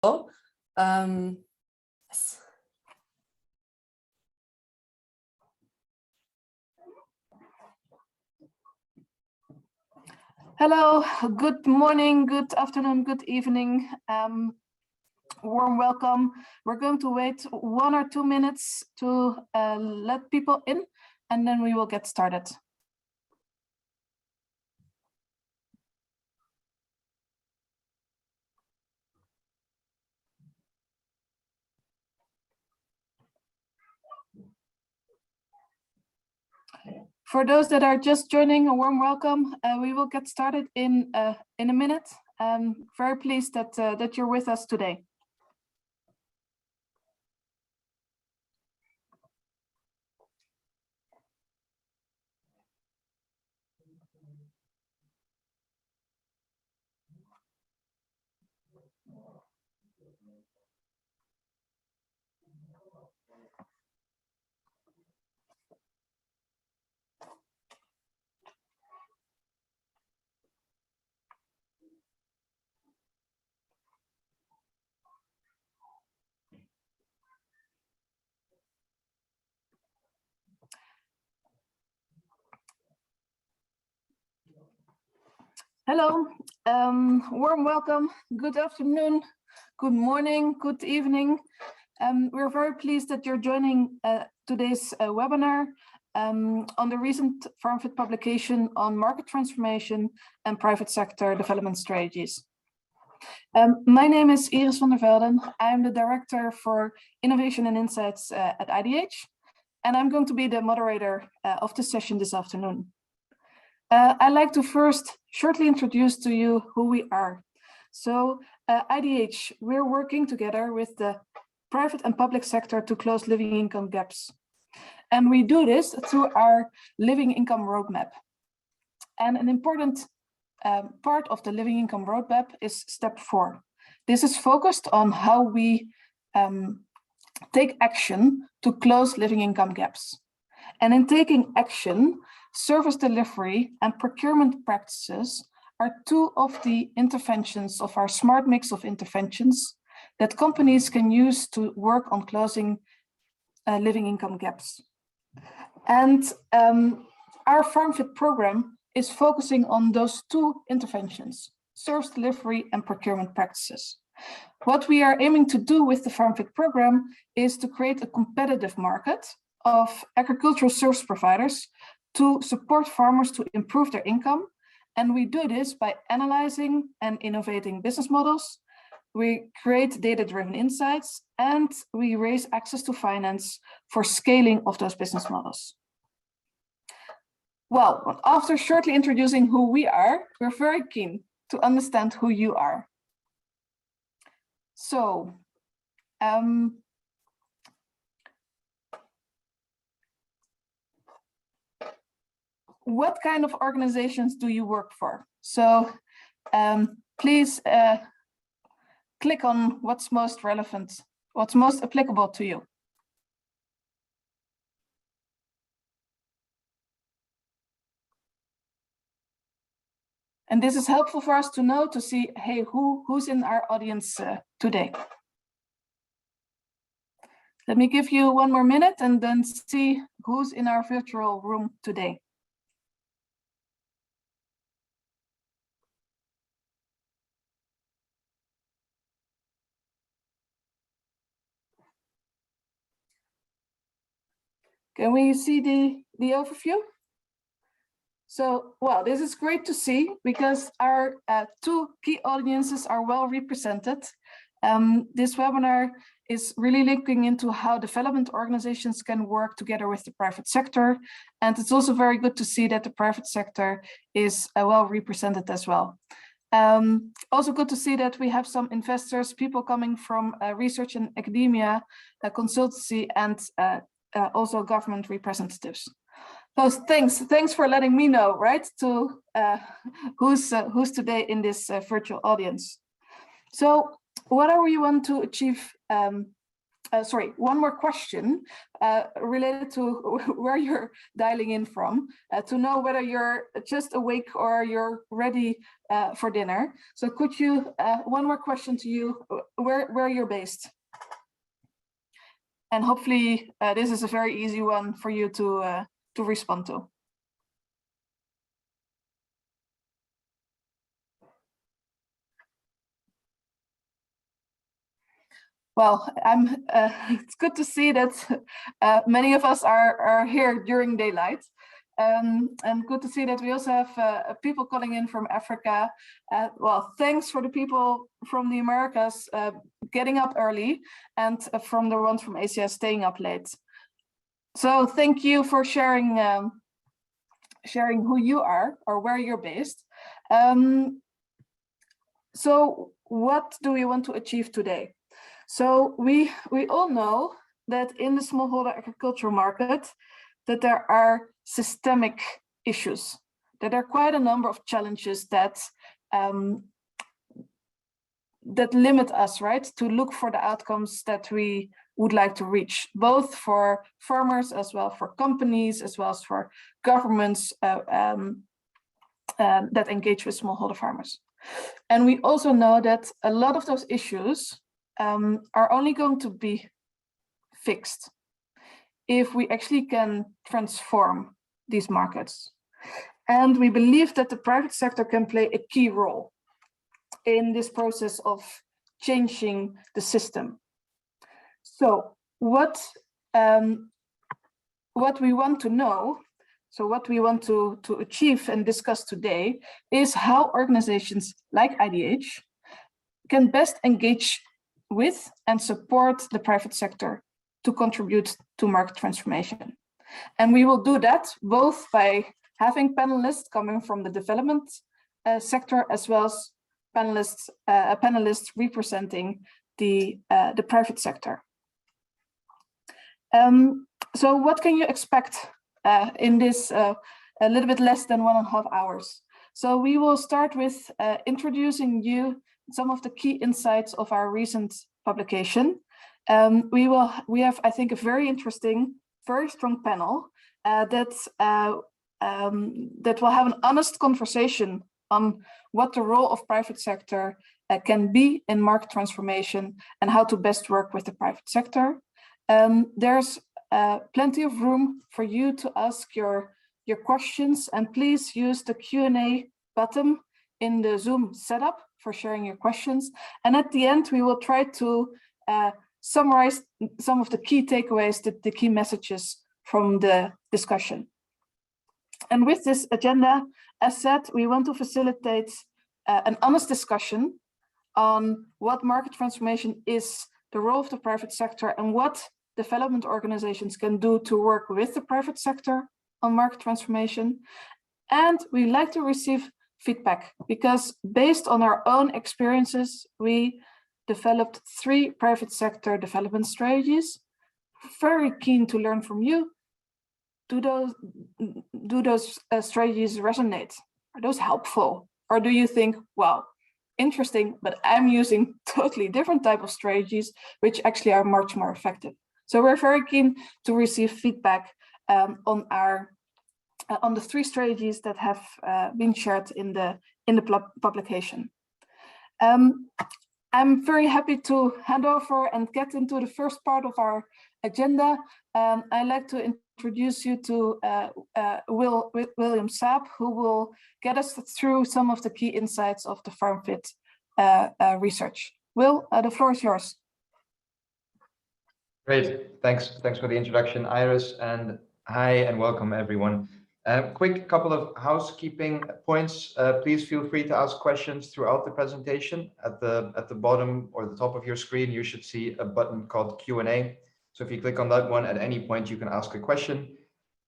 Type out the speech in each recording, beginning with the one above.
Yes. Hello, good morning, good afternoon, good evening. Warm welcome. We're going to wait 1 or 2 minutes to let people in, and then we will get started. For those that are just joining, a warm welcome. We will get started in a minute. Very pleased that you're with us today. Hello, warm welcome. Good afternoon, good morning, good evening. We're very pleased that you're joining today's webinar on the recent Farmfit publication on market transformation and private sector development strategies. My name is Iris van der Velden. I'm the Director for Innovation and Insights at IDH, and I'm going to be the moderator of this session this afternoon. I'd like to first shortly introduce to you who we are. So IDH, we're working together with the private and public sector to close living income gaps. And we do this through our living income roadmap. And an important part of the living income roadmap is step 4. This is focused on how we take action to close living income gaps. And in taking action, service delivery and procurement practices are 2 of the interventions of our smart mix of interventions that companies can use to work on closing living income gaps. And our Farmfit program is focusing on those 2 interventions, service delivery and procurement practices. What we are aiming to do with the Farmfit program is to create a competitive market of agricultural service providers to support farmers to improve their income. And we do this by analyzing and innovating business models. We create data-driven insights, and we raise access to finance for scaling of those business models. Well, after shortly introducing who we are, we're very keen to understand who you are. So, what kind of organizations do you work for? So please click on what's most relevant, what's most applicable to you. And this is helpful for us to know, to see, hey, who's in our audience today. Let me give you 1 more minute and then see who's in our virtual room today. Can we see the overview? So, well, this is great to see because our 2 key audiences are well represented. This webinar is really looking into how development organizations can work together with the private sector. And it's also very good to see that the private sector is well represented as well. Also good to see that we have some investors, people coming from research and academia, consultancy, and also government representatives. So thanks for letting me know, right, to who's today in this virtual audience. So what do we want to achieve one more question related to where you're dialing in from, to know whether you're just awake or you're ready for dinner. So could you, one more question to you, where you're based? And hopefully this is a very easy one for you to respond to. Well, it's good to see that many of us are here during daylight. And good to see that we also have people calling in from Africa. Well, thanks for the people from the Americas getting up early, and from the ones from Asia staying up late. So thank you for sharing sharing who you are or where you're based. So what do we want to achieve today? So we all know that in the smallholder agriculture market, that there are systemic issues, that there are quite a number of challenges that that limit us, right, to look for the outcomes that we would like to reach, both for farmers as well for companies, as well as for governments that engage with smallholder farmers. And we also know that a lot of those issues are only going to be fixed if we actually can transform these markets. And we believe that the private sector can play a key role in this process of changing the system. So what we want to know, so what we want to achieve and discuss today is how organizations like IDH can best engage with and support the private sector to contribute to market transformation. And we will do that both by having panelists coming from the development sector, as well as panelists representing the private sector. So what can you expect in this a little bit less than 1.5 hours? So we will start with introducing you some of the key insights of our recent publication. We have, I think, a very interesting, very strong panel that will have an honest conversation on what the role of private sector can be in market transformation and how to best work with the private sector. There's plenty of room for you to ask your questions, and please use the Q&A button in the Zoom setup for sharing your questions. And at the end, we will try to summarize some of the key takeaways, the key messages from the discussion. And with this agenda, as said, we want to facilitate an honest discussion on what market transformation is, the role of the private sector, and what development organizations can do to work with the private sector on market transformation. And we like to receive feedback, because based on our own experiences, we developed 3 private sector development strategies. Very keen to learn from you. Do those strategies resonate? Are those helpful? Or do you think, well, interesting, but I'm using totally different type of strategies, which actually are much more effective? So we're very keen to receive feedback on the 3 strategies that have been shared in the publication. I'm very happy to hand over and get into the first part of our agenda. I'd like to introduce you to William Saab, who will get us through some of the key insights of the Farmfit research. Will, the floor is yours. Great, thanks for the introduction, Iris, and hi and welcome everyone. Quick couple of housekeeping points. Please feel free to ask questions throughout the presentation. At the bottom or the top of your screen, you should see a button called Q&A. So if you click on that one, at any point you can ask a question.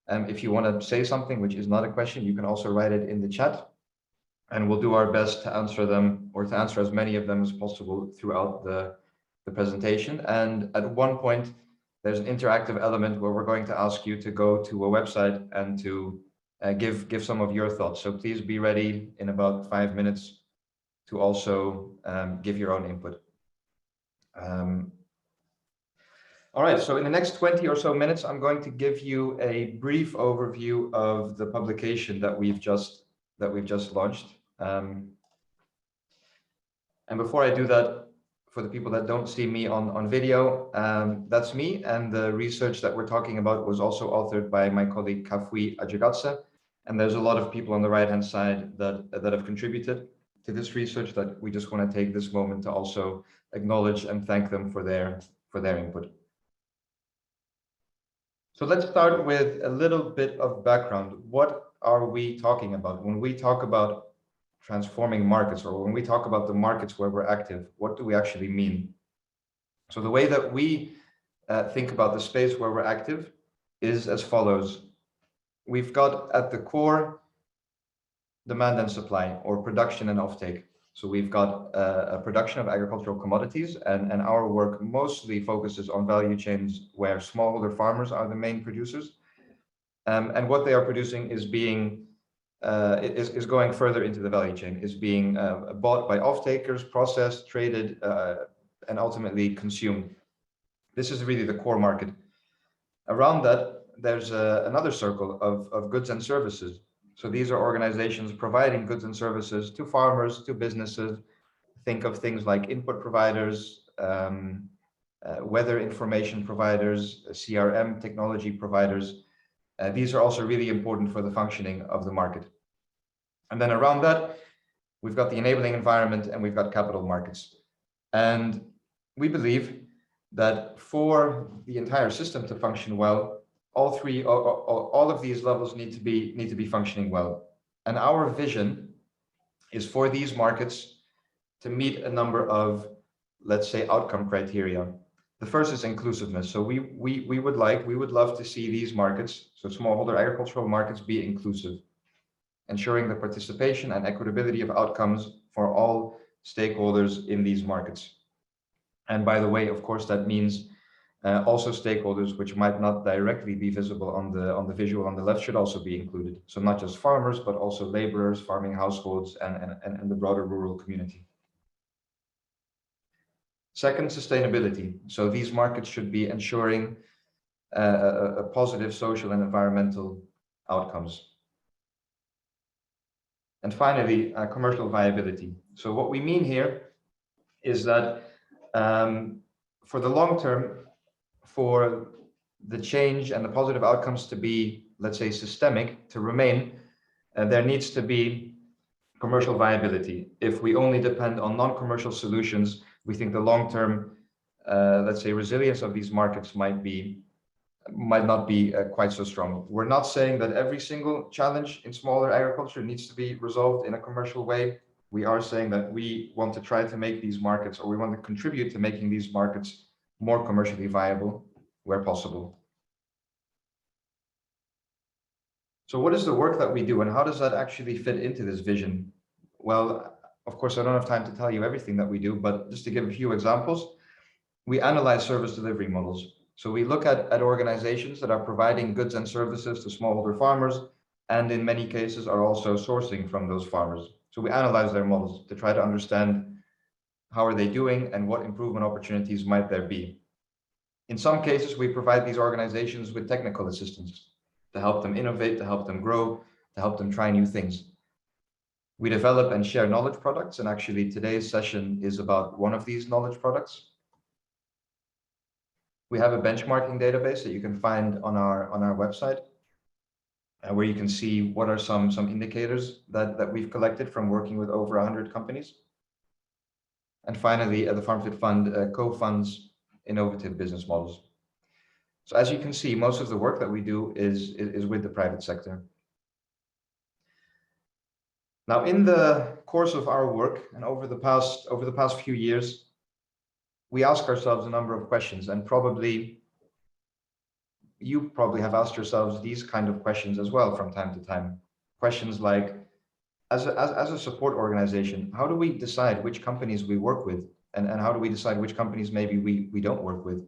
If you want to say something which is not a question, you can also write it in the chat, and we'll do our best to answer them, or to answer as many of them as possible throughout the presentation. And at one point, there's an interactive element where we're going to ask you to go to a website and to give some of your thoughts. So please be ready in about 5 minutes to also give your own input. All right, so in the next 20 or so minutes, I'm going to give you a brief overview of the publication that we've just launched. And before I do that, for the people that don't see me on video, that's me. And the research that we're talking about was also authored by my colleague Kafui Ajigatse. And there's a lot of people on the right-hand side that have contributed to this research that we just want to take this moment to also acknowledge and thank them for their input. So let's start with a little bit of background. What are we talking about when we talk about transforming markets, or when we talk about the markets where we're active? What do we actually mean? So the way that we think about the space where we're active is as follows. We've got at the core demand and supply, or production and offtake. So we've got a production of agricultural commodities, and our work mostly focuses on value chains where smallholder farmers are the main producers. And what they are producing is being is going further into the value chain, is being bought by off-takers, processed, traded, and ultimately consumed. This is really the core market. Around that, there's another circle of goods and services. So these are organizations providing goods and services to farmers, to businesses. Think of things like input providers, weather information providers, CRM technology providers. These are also really important for the functioning of the market. And then around that, we've got the enabling environment and we've got capital markets. And we believe that for the entire system to function well, all of these levels need to be functioning well. And our vision is for these markets to meet a number of, let's say, outcome criteria. The first is inclusiveness. So we would love to see these markets, so smallholder agricultural markets, be inclusive, ensuring the participation and equitability of outcomes for all stakeholders in these markets. And by the way, of course, that means also stakeholders which might not directly be visible on the visual on the left should also be included. So not just farmers, but also laborers, farming households, and the broader rural community. Second, sustainability. So these markets should be ensuring a positive social and environmental outcomes. And finally, commercial viability. So what we mean here is that for the long term, for the change and the positive outcomes to be, let's say, systemic, to remain, there needs to be commercial viability. If we only depend on non-commercial solutions, we think the long-term, let's say, resilience of these markets might not be quite so strong. We're not saying that every single challenge in smaller agriculture needs to be resolved in a commercial way. We are saying that we want to try to make these markets, or we want to contribute to making these markets more commercially viable where possible. So what is the work that we do, and how does that actually fit into this vision? Well, of course, I don't have time to tell you everything that we do, but just to give a few examples, we analyze service delivery models. So we look at organizations that are providing goods and services to smallholder farmers, and in many cases are also sourcing from those farmers. So we analyze their models to try to understand how are they doing and what improvement opportunities might there be. In some cases, we provide these organizations with technical assistance to help them innovate, to help them grow, to help them try new things. We develop and share knowledge products, and actually today's session is about one of these knowledge products. We have a benchmarking database that you can find on our website, where you can see what are some indicators that we've collected from working with over 100 companies. And finally, the Farmfit Fund co-funds innovative business models. So as you can see, most of the work that we do is with the private sector. Now, in the course of our work and over the past few years, we ask ourselves a number of questions, and you probably have asked yourselves these kind of questions as well from time to time. Questions like, as a support organization, how do we decide which companies we work with, and how do we decide which companies maybe we don't work with?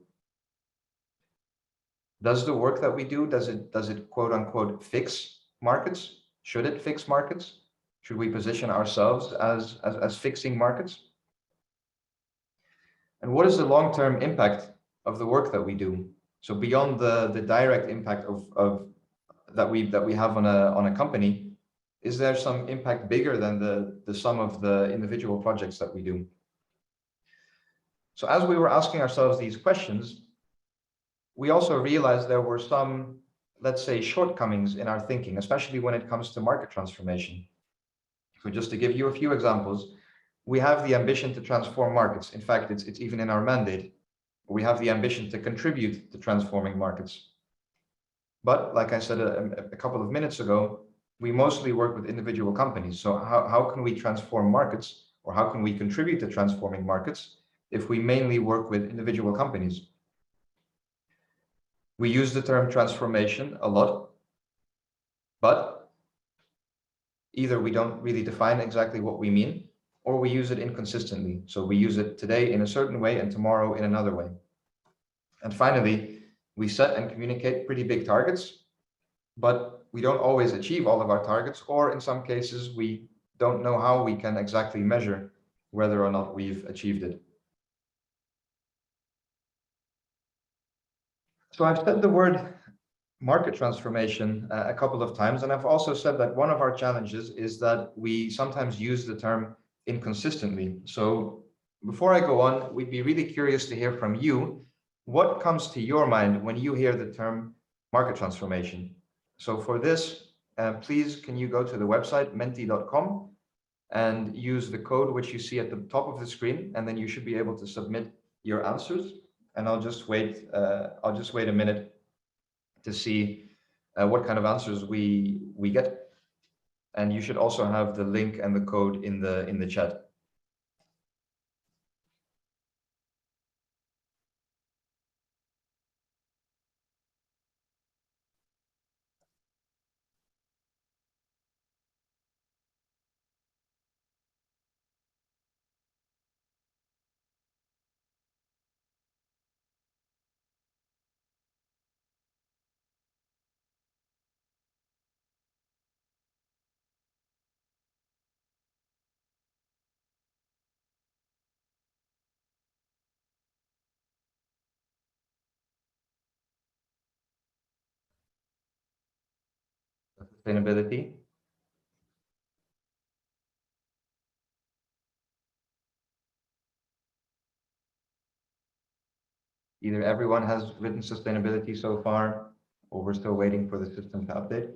Does the work that we do, does it quote unquote fix markets? Should it fix markets? Should we position ourselves as fixing markets? And what is the long-term impact of the work that we do. So beyond the direct impact of that we have on a company, is there some impact bigger than the sum of the individual projects that we do? So as we were asking ourselves these questions, we also realized there were some, let's say, shortcomings in our thinking, especially when it comes to market transformation. So just to give you a few examples, we have the ambition to transform markets. In fact, it's even in our mandate. We have the ambition to contribute to transforming markets. But like I said a couple of minutes ago, we mostly work with individual companies. So how can we transform markets, or how can we contribute to transforming markets if we mainly work with individual companies? We use the term transformation a lot, but either we don't really define exactly what we mean, or we use it inconsistently. So we use it today in a certain way and tomorrow in another way. And finally, we set and communicate pretty big targets, but we don't always achieve all of our targets, or in some cases, we don't know how we can exactly measure whether or not we've achieved it. So I've said the word market transformation a couple of times, and I've also said that one of our challenges is that we sometimes use the term inconsistently. So before I go on, we'd be really curious to hear from you. What comes to your mind when you hear the term market transformation? So for this, please, can you go to the website menti.com and use the code which you see at the top of the screen, and then you should be able to submit your answers. And I'll just wait a minute to see what kind of answers we get. And you should also have the link and the code in the chat. Sustainability. Either everyone has written sustainability so far, or we're still waiting for the system to update.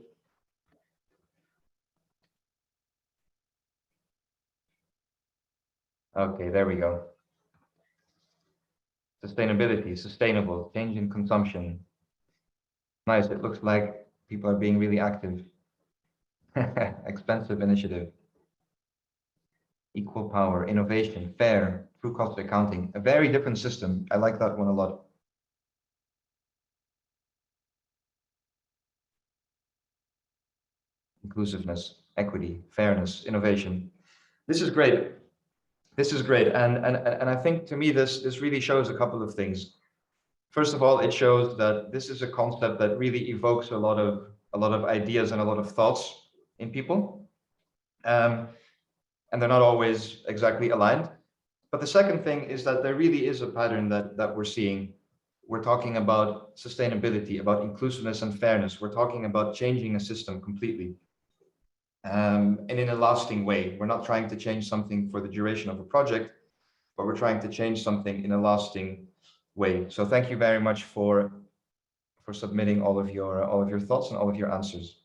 Okay, there we go. Sustainability, sustainable, change in consumption. Nice, it looks like people are being really active. Expensive initiative. Equal power, innovation, fair, true cost accounting. A very different system. I like that one a lot. Inclusiveness, equity, fairness, innovation. This is great. This is great. And I think to me, this really shows a couple of things. First of all, it shows that this is a concept that really evokes a lot of ideas and a lot of thoughts in people. And they're not always exactly aligned. But the second thing is that there really is a pattern that we're seeing. We're talking about sustainability, about inclusiveness and fairness. We're talking about changing a system completely. And in a lasting way. We're not trying to change something for the duration of a project, but we're trying to change something in a lasting way. So thank you very much for submitting all of your thoughts and all of your answers.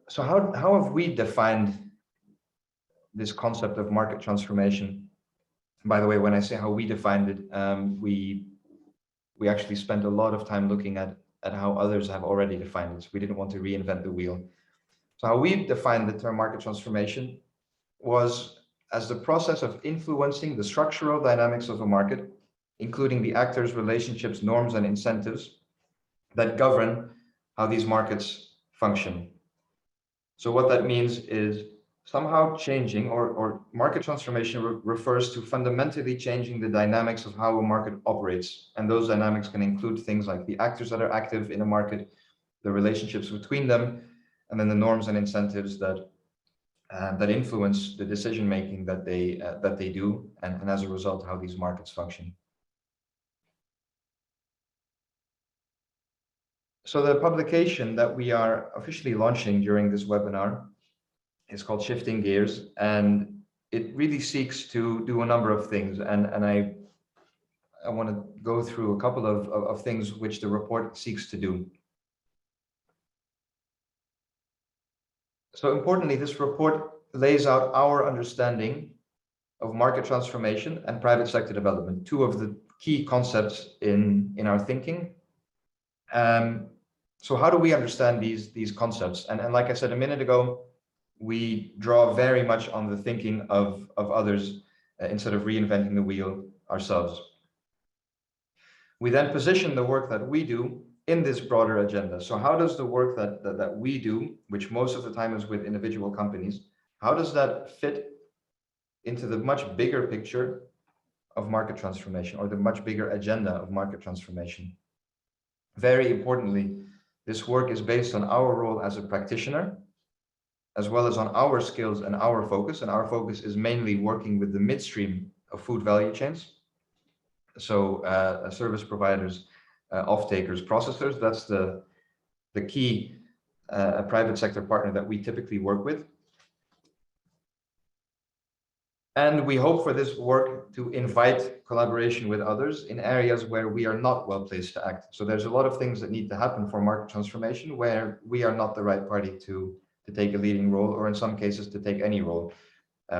So how have we defined this concept of market transformation? By the way, when I say how we defined it, we actually spent a lot of time looking at how others have already defined it. We didn't want to reinvent the wheel. So how we defined the term market transformation was as the process of influencing the structural dynamics of a market, including the actors, relationships, norms, and incentives that govern how these markets function. So what that means is somehow changing, or market transformation refers to fundamentally changing the dynamics of how a market operates. And those dynamics can include things like the actors that are active in a market, the relationships between them, and then the norms and incentives that influence the decision making that they do, and as a result, how these markets function. So the publication that we are officially launching during this webinar is called Shifting Gears, and it really seeks to do a number of things. And I want to go through a couple of things which the report seeks to do. So importantly, this report lays out our understanding of market transformation and private sector development, two of the key concepts in our thinking. So how do we understand these concepts? And like I said a minute ago, we draw very much on the thinking of others instead of reinventing the wheel ourselves. We then position the work that we do in this broader agenda. So how does the work that we do, which most of the time is with individual companies, how does that fit into the much bigger picture of market transformation, or the much bigger agenda of market transformation? Very importantly, this work is based on our role as a practitioner, as well as on our skills and our focus. And our focus is mainly working with the midstream of food value chains. So service providers, off-takers, processors, that's the key private sector partner that we typically work with. And we hope for this work to invite collaboration with others in areas where we are not well placed to act. So there's a lot of things that need to happen for market transformation where we are not the right party to take a leading role, or in some cases to take any role.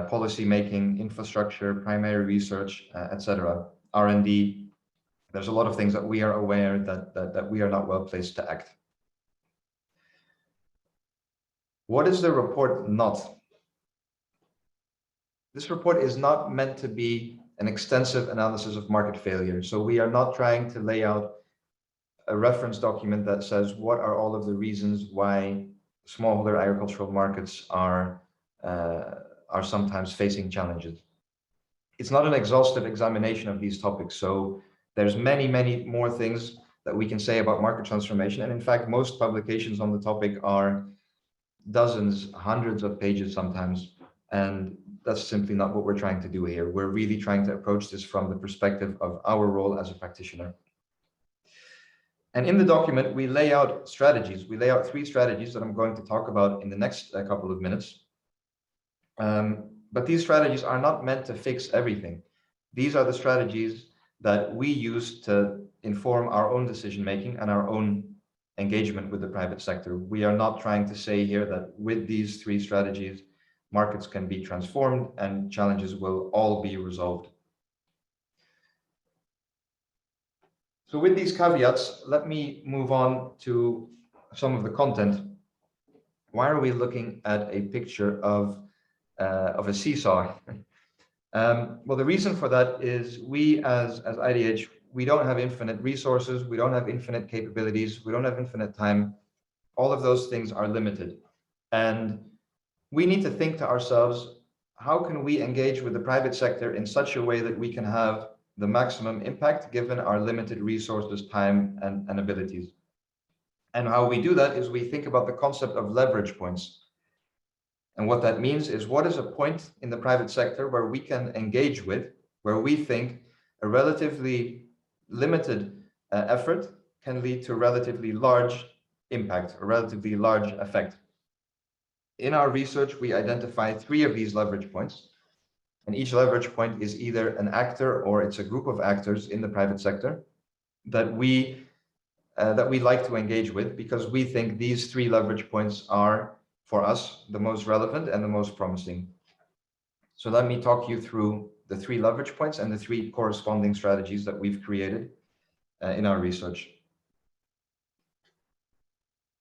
Policy making, infrastructure, primary research, etc., R&D. There's a lot of things that we are aware that we are not well placed to act. What is the report not? This report is not meant to be an extensive analysis of market failure. So we are not trying to lay out a reference document that says what are all of the reasons why smallholder agricultural markets are sometimes facing challenges. It's not an exhaustive examination of these topics. So there's many more things that we can say about market transformation. And in fact, most publications on the topic are dozens, hundreds of pages sometimes. And that's simply not what we're trying to do here. We're really trying to approach this from the perspective of our role as a practitioner. And in the document, we lay out strategies. We lay out 3 strategies that I'm going to talk about in the next couple of minutes. But these strategies are not meant to fix everything. These are the strategies that we use to inform our own decision-making and our own engagement with the private sector. We are not trying to say here that with these 3 strategies, markets can be transformed and challenges will all be resolved. So with these caveats, let me move on to some of the content. Why are we looking at a picture of a seesaw? Well, the reason for that is we as IDH, we don't have infinite resources, we don't have infinite capabilities, we don't have infinite time. All of those things are limited. And we need to think to ourselves, how can we engage with the private sector in such a way that we can have the maximum impact given our limited resources, time, and abilities? And how we do that is we think about the concept of leverage points. And what that means is, what is a point in the private sector where we can engage with, where we think a relatively limited effort can lead to relatively large impact, a relatively large effect. In our research, we identify 3 of these leverage points, and each leverage point is either an actor or it's a group of actors in the private sector that we like to engage with, because we think these 3 leverage points are, for us, the most relevant and the most promising. So let me talk you through the 3 leverage points and the 3 corresponding strategies that we've created in our research.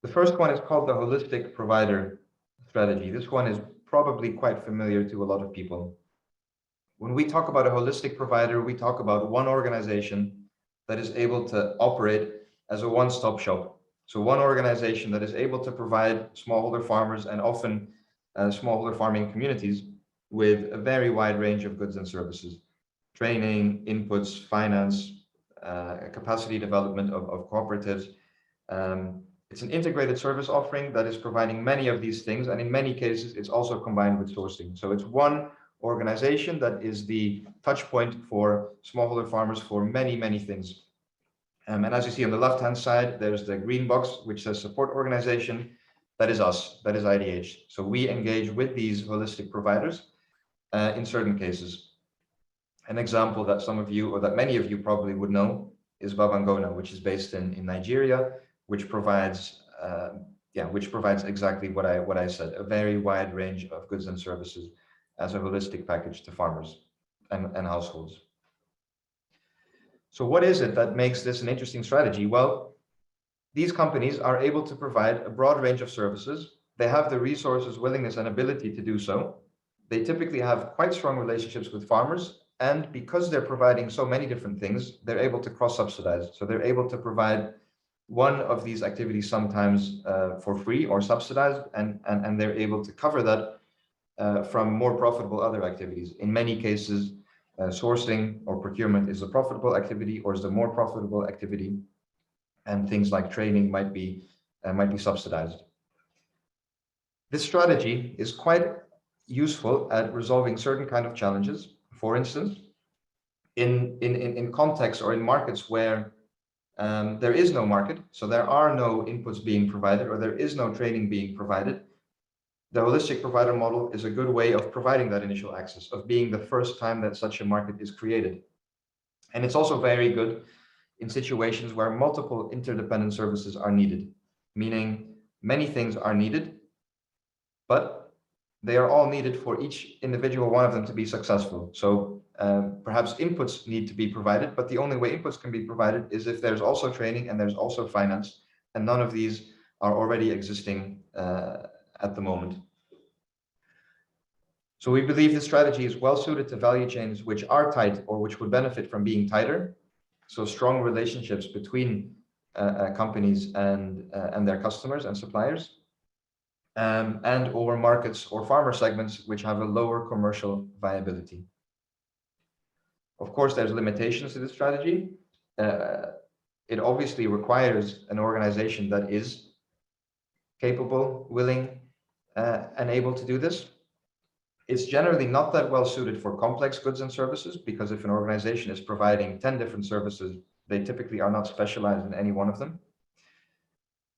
The first one is called the holistic provider strategy. This one is probably quite familiar to a lot of people. When we talk about a holistic provider, we talk about one organization that is able to operate as a one-stop shop. So one organization that is able to provide smallholder farmers and often smallholder farming communities with a very wide range of goods and services: training, inputs, finance, capacity development of cooperatives. It's an integrated service offering that is providing many of these things, and in many cases, it's also combined with sourcing. So it's one organization that is the touch point for smallholder farmers for many things. And as you see on the left-hand side, there's the green box, which says support organization. That is us, that is IDH. So we engage with these holistic providers in certain cases. An example that some of you, or that many of you probably would know, is Babangona, which is based in Nigeria, which provides exactly what I said, a very wide range of goods and services as a holistic package to farmers and households. So what is it that makes this an interesting strategy? Well, these companies are able to provide a broad range of services. They have the resources, willingness, and ability to do so. They typically have quite strong relationships with farmers, and because they're providing so many different things, they're able to cross-subsidize. So they're able to provide one of these activities sometimes for free or subsidized, and they're able to cover that from more profitable other activities. In many cases, sourcing or procurement is a profitable activity or is the more profitable activity, and things like training might be subsidized. This strategy is quite useful at resolving certain kind of challenges. For instance, in contexts or in markets where there is no market, so there are no inputs being provided or there is no training being provided, the holistic provider model is a good way of providing that initial access, of being the first time that such a market is created. And it's also very good in situations where multiple interdependent services are needed, meaning many things are needed, but they are all needed for each individual one of them to be successful. So perhaps inputs need to be provided, but the only way inputs can be provided is if there's also training and there's also finance, and none of these are already existing at the moment. So we believe this strategy is well suited to value chains which are tight or which would benefit from being tighter. So strong relationships between companies and their customers and suppliers, and or markets or farmer segments which have a lower commercial viability. Of course, there's limitations to this strategy. It obviously requires an organization that is capable, willing, and able to do this. It's generally not that well suited for complex goods and services, because if an organization is providing 10 different services, they typically are not specialized in any one of them.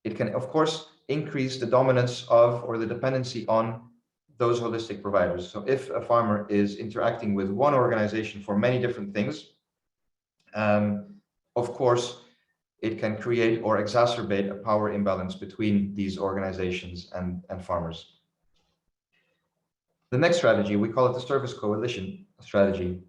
It can, of course, increase the dominance of or the dependency on those holistic providers. So if a farmer is interacting with one organization for many different things, of course, it can create or exacerbate a power imbalance between these organizations and farmers. The next strategy, we call it the service coalition strategy.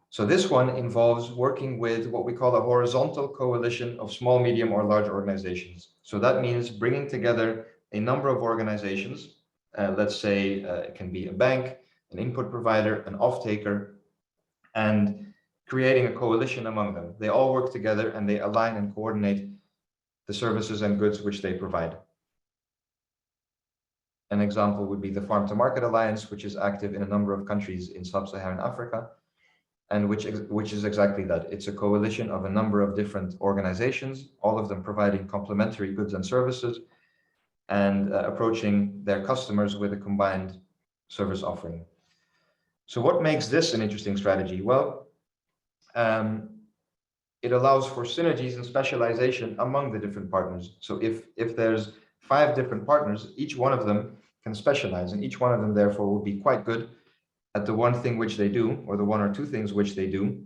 So this one involves working with what we call a horizontal coalition of small, medium, or large organizations. So that means bringing together a number of organizations. Let's say it can be a bank, an input provider, an off-taker, and creating a coalition among them. They all work together and they align and coordinate the services and goods which they provide. An example would be the Farm to Market Alliance, which is active in a number of countries in sub-Saharan Africa, and which is exactly that. It's a coalition of a number of different organizations, all of them providing complementary goods and services, and approaching their customers with a combined service offering. So what makes this an interesting strategy? Well, it allows for synergies and specialization among the different partners. So if there's 5 different partners, each one of them can specialize, and each one of them therefore will be quite good at the one thing which they do, or the one or two things which they do.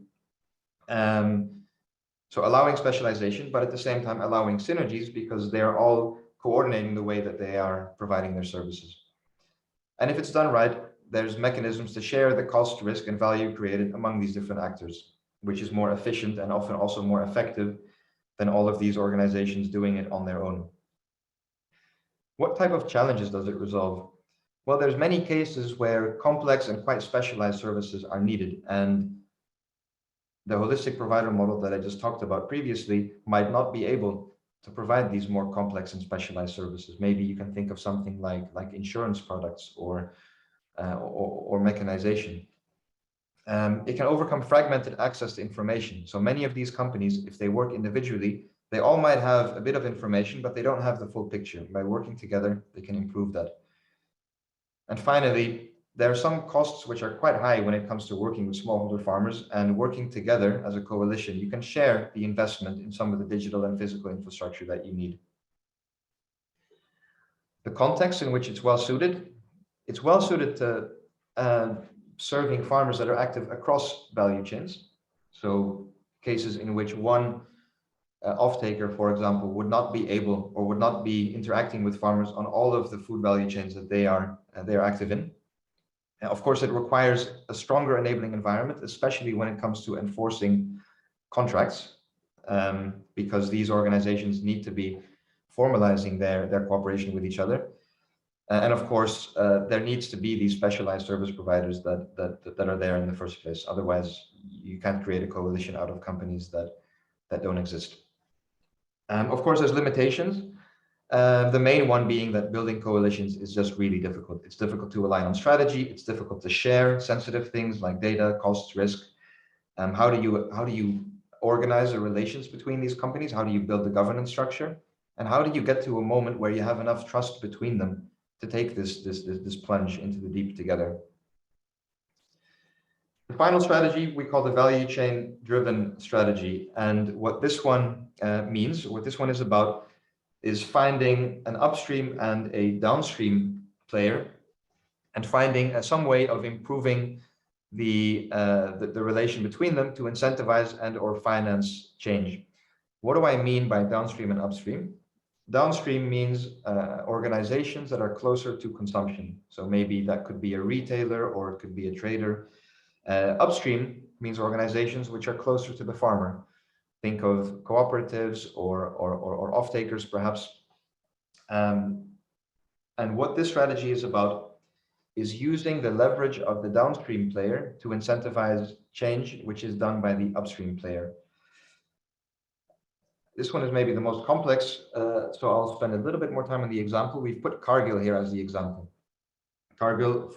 So allowing specialization, but at the same time allowing synergies, because they are all coordinating the way that they are providing their services. And if it's done right, there's mechanisms to share the cost, risk, and value created among these different actors, which is more efficient and often also more effective than all of these organizations doing it on their own. What type of challenges does it resolve? Well, there's many cases where complex and quite specialized services are needed, and the holistic provider model that I just talked about previously might not be able to provide these more complex and specialized services. Maybe you can think of something like insurance products or mechanization. It can overcome fragmented access to information. So many of these companies, if they work individually, they all might have a bit of information, but they don't have the full picture. By working together, they can improve that. And finally, there are some costs which are quite high when it comes to working with smallholder farmers, and working together as a coalition, you can share the investment in some of the digital and physical infrastructure that you need. The context in which it's well suited to serving farmers that are active across value chains. So cases in which one off-taker, for example, would not be able or would not be interacting with farmers on all of the food value chains that they are active in. Of course, it requires a stronger enabling environment, especially when it comes to enforcing contracts, because these organizations need to be formalizing their cooperation with each other. And of course, there needs to be these specialized service providers that are there in the first place. Otherwise, you can't create a coalition out of companies that don't exist. Of course, there's limitations. The main one being that building coalitions is just really difficult. It's difficult to align on strategy. It's difficult to share sensitive things like data, costs, risk. How do you organize the relations between these companies? How do you build the governance structure? And how do you get to a moment where you have enough trust between them to take this plunge into the deep together? The final strategy we call the value chain driven strategy. And what this one means, what this one is about, is finding an upstream and a downstream player and finding some way of improving the relation between them to incentivize and or finance change. What do I mean by downstream and upstream? Downstream means organizations that are closer to consumption. So maybe that could be a retailer or it could be a trader. Upstream means organizations which are closer to the farmer. Think of cooperatives or off-takers, perhaps. And what this strategy is about is using the leverage of the downstream player to incentivize change, which is done by the upstream player. This one is maybe the most complex, so I'll spend a little bit more time on the example. We've put Cargill here as the example. Cargill,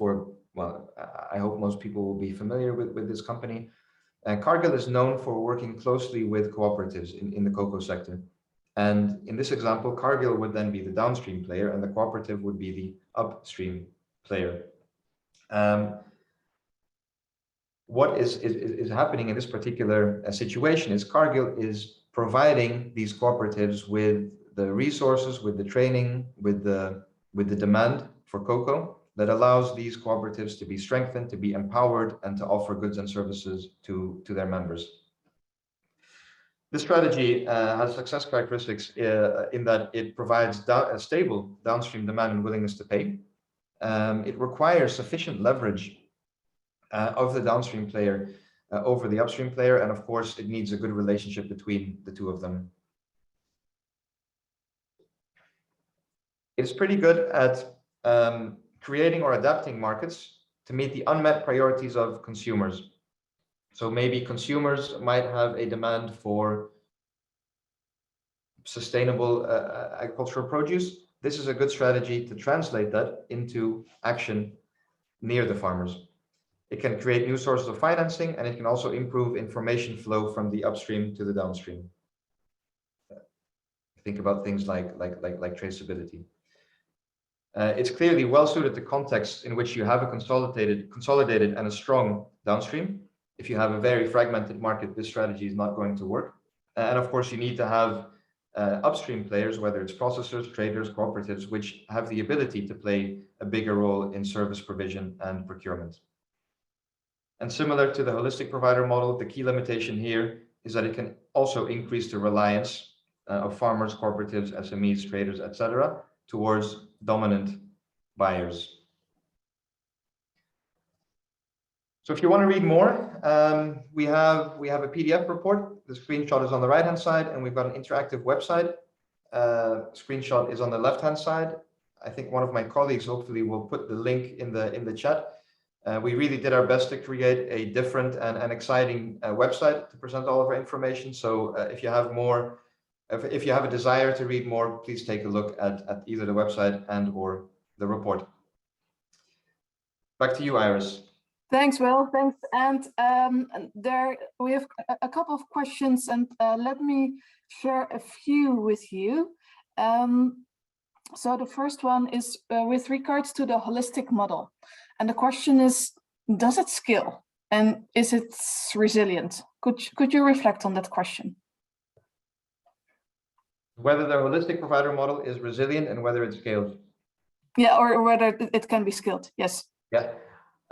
well, I hope most people will be familiar with this company. Cargill is known for working closely with cooperatives in the cocoa sector. And in this example, Cargill would then be the downstream player and the cooperative would be the upstream player. What is happening in this particular situation is Cargill is providing these cooperatives with the resources, with the training, with the demand for cocoa that allows these cooperatives to be strengthened, to be empowered, and to offer goods and services to their members. This strategy has success characteristics in that it provides a stable downstream demand and willingness to pay. It requires sufficient leverage of the downstream player over the upstream player, and of course, it needs a good relationship between the two of them. It's pretty good at creating or adapting markets to meet the unmet priorities of consumers. So maybe consumers might have a demand for sustainable agricultural produce. This is a good strategy to translate that into action near the farmers. It can create new sources of financing, and it can also improve information flow from the upstream to the downstream. Think about things like traceability. It's clearly well suited to contexts in which you have a consolidated and a strong downstream. If you have a very fragmented market, this strategy is not going to work. And of course, you need to have upstream players, whether it's processors, traders, cooperatives, which have the ability to play a bigger role in service provision and procurement. And similar to the holistic provider model, the key limitation here is that it can also increase the reliance of farmers, cooperatives, SMEs, traders, etc., towards dominant buyers. So if you want to read more, we have a PDF report. The screenshot is on the right-hand side, and we've got an interactive website. Screenshot is on the left-hand side. I think one of my colleagues hopefully will put the link in the chat. We really did our best to create a different and exciting website to present all of our information. So if you have more, if you have a desire to read more, please take a look at either the website and or the report. Back to you, Iris. Thanks, Will. Thanks. And there we have a couple of questions, and let me share a few with you. So the first one is with regards to the holistic model. And the question is, does it scale? And is it resilient? Could you reflect on that question? Whether the holistic provider model is resilient and whether it scales. Yeah, or whether it can be scaled. Yes. Yeah.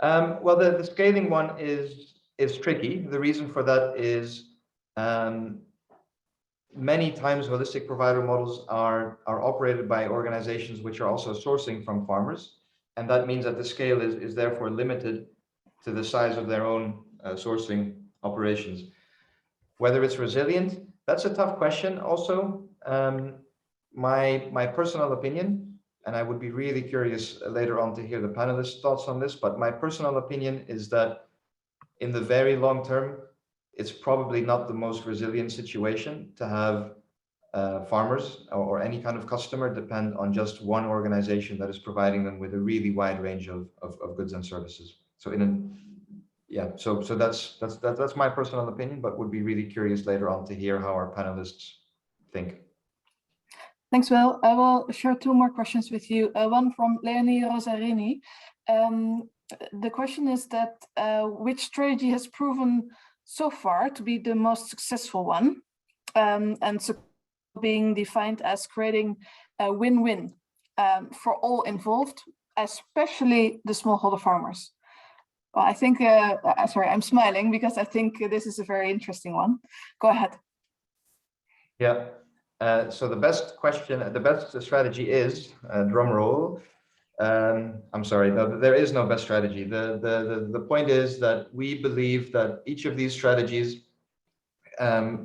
Well, the scaling one is tricky. The reason for that is many times holistic provider models are operated by organizations which are also sourcing from farmers, and that means that the scale is therefore limited to the size of their own sourcing operations. Whether it's resilient, that's a tough question also. My personal opinion, and I would be really curious later on to hear the panelists' thoughts on this, but my personal opinion is that in the very long term, it's probably not the most resilient situation to have farmers or any kind of customer depend on just one organization that is providing them with a really wide range of goods and services. So so that's my personal opinion, but would be really curious later on to hear how our panelists think. Thanks, Will. I will share two more questions with you. One from Leonie Rosarini. The question is that which strategy has proven so far to be the most successful one, and so being defined as creating a win-win for all involved, especially the smallholder farmers? Well, I think, sorry, I'm smiling because I think this is a very interesting one. Go ahead. Yeah. So the best strategy is, drum roll. I'm sorry, no, there is no best strategy. The point is that we believe that each of these strategies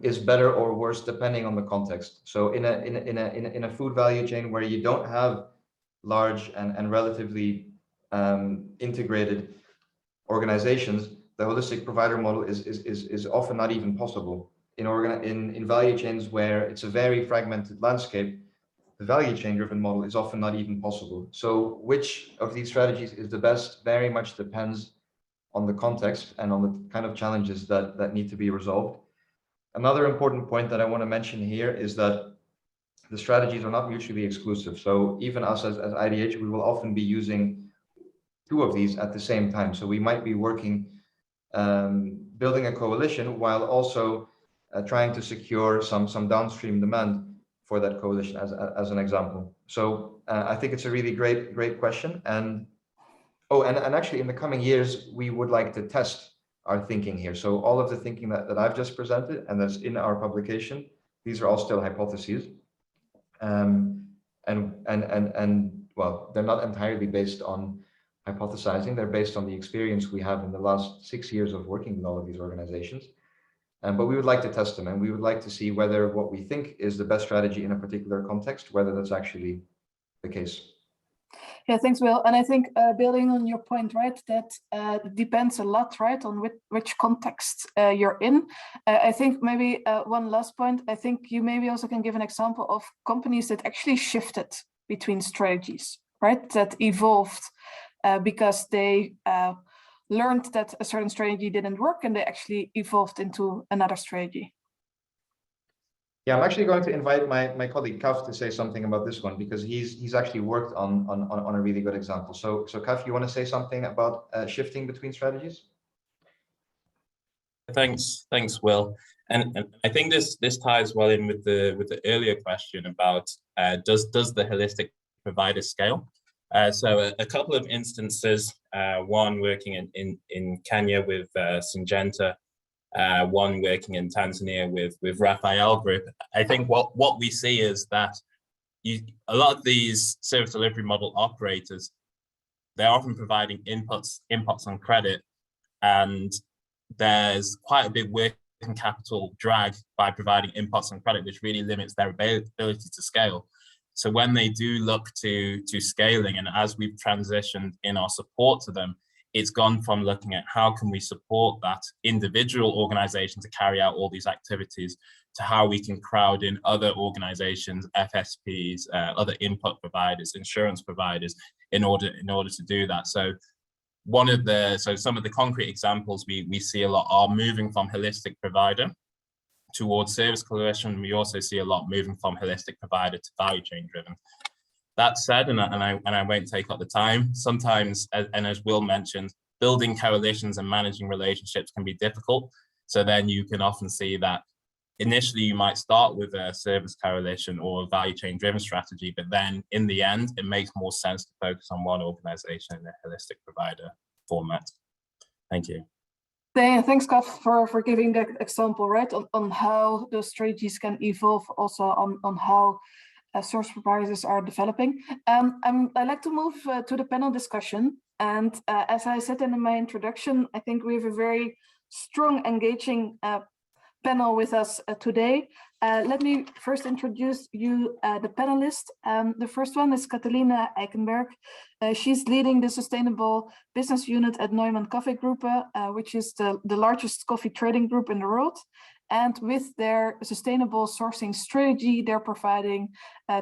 is better or worse depending on the context. So in a food value chain where you don't have large and relatively integrated organizations, the holistic provider model is often not even possible. In value chains where it's a very fragmented landscape, the value chain driven model is often not even possible. So which of these strategies is the best very much depends on the context and on the kind of challenges that need to be resolved. Another important point that I want to mention here is that the strategies are not mutually exclusive. So even us as IDH, we will often be using two of these at the same time. So we might be working, building a coalition while also trying to secure some downstream demand for that coalition as an example. So I think it's a really great question. And actually in the coming years, we would like to test our thinking here. So all of the thinking that I've just presented and that's in our publication, these are all still hypotheses. Well, they're not entirely based on hypothesizing, they're based on the experience we have in the last 6 years of working with all of these organizations. But we would like to test them, and we would like to see whether what we think is the best strategy in a particular context, whether that's actually the case. Yeah, thanks, Will. And I think building on your point, right, that depends a lot, right, on which context you're in. I think maybe one last point, I think you maybe also can give an example of companies that actually shifted between strategies, right, that evolved because they learned that a certain strategy didn't work and they actually evolved into another strategy. Yeah, I'm actually going to invite my colleague Kaf to say something about this one because he's actually worked on a really good example. So Kaf, you want to say something about shifting between strategies? Thanks, Will. And I think this ties well in with the earlier question about does the holistic provider scale? So a couple of instances, one working in Kenya with Syngenta, one working in Tanzania with Raphael Group. I think what we see is that a lot of these service delivery model operators, they're often providing inputs on credit, and there's quite a big working capital drag by providing inputs on credit, which really limits their ability to scale. So when they do look to scaling, and as we've transitioned in our support to them, it's gone from looking at how can we support that individual organization to carry out all these activities to how we can crowd in other organizations, FSPs, other input providers, insurance providers in order to do that. So some of the concrete examples we see a lot are moving from holistic provider towards service coalition. We also see a lot moving from holistic provider to value chain driven. That said, and I won't take up the time, sometimes, and as Will mentioned, building coalitions and managing relationships can be difficult. So then you can often see that initially you might start with a service coalition or a value chain driven strategy, but then in the end, it makes more sense to focus on one organization in a holistic provider format. Thank you. Thanks, Scott, for giving that example, right, on how those strategies can evolve, also on how service providers are developing. I'd like to move to the panel discussion. And as I said in my introduction, I think we have a very strong, engaging panel with us today. Let me first introduce you the panelists. The first one is Catalina Eikenberg. She's leading the Sustainable Business Unit at Neumann Coffee Group, which is the largest coffee trading group in the world. And with their sustainable sourcing strategy, they're providing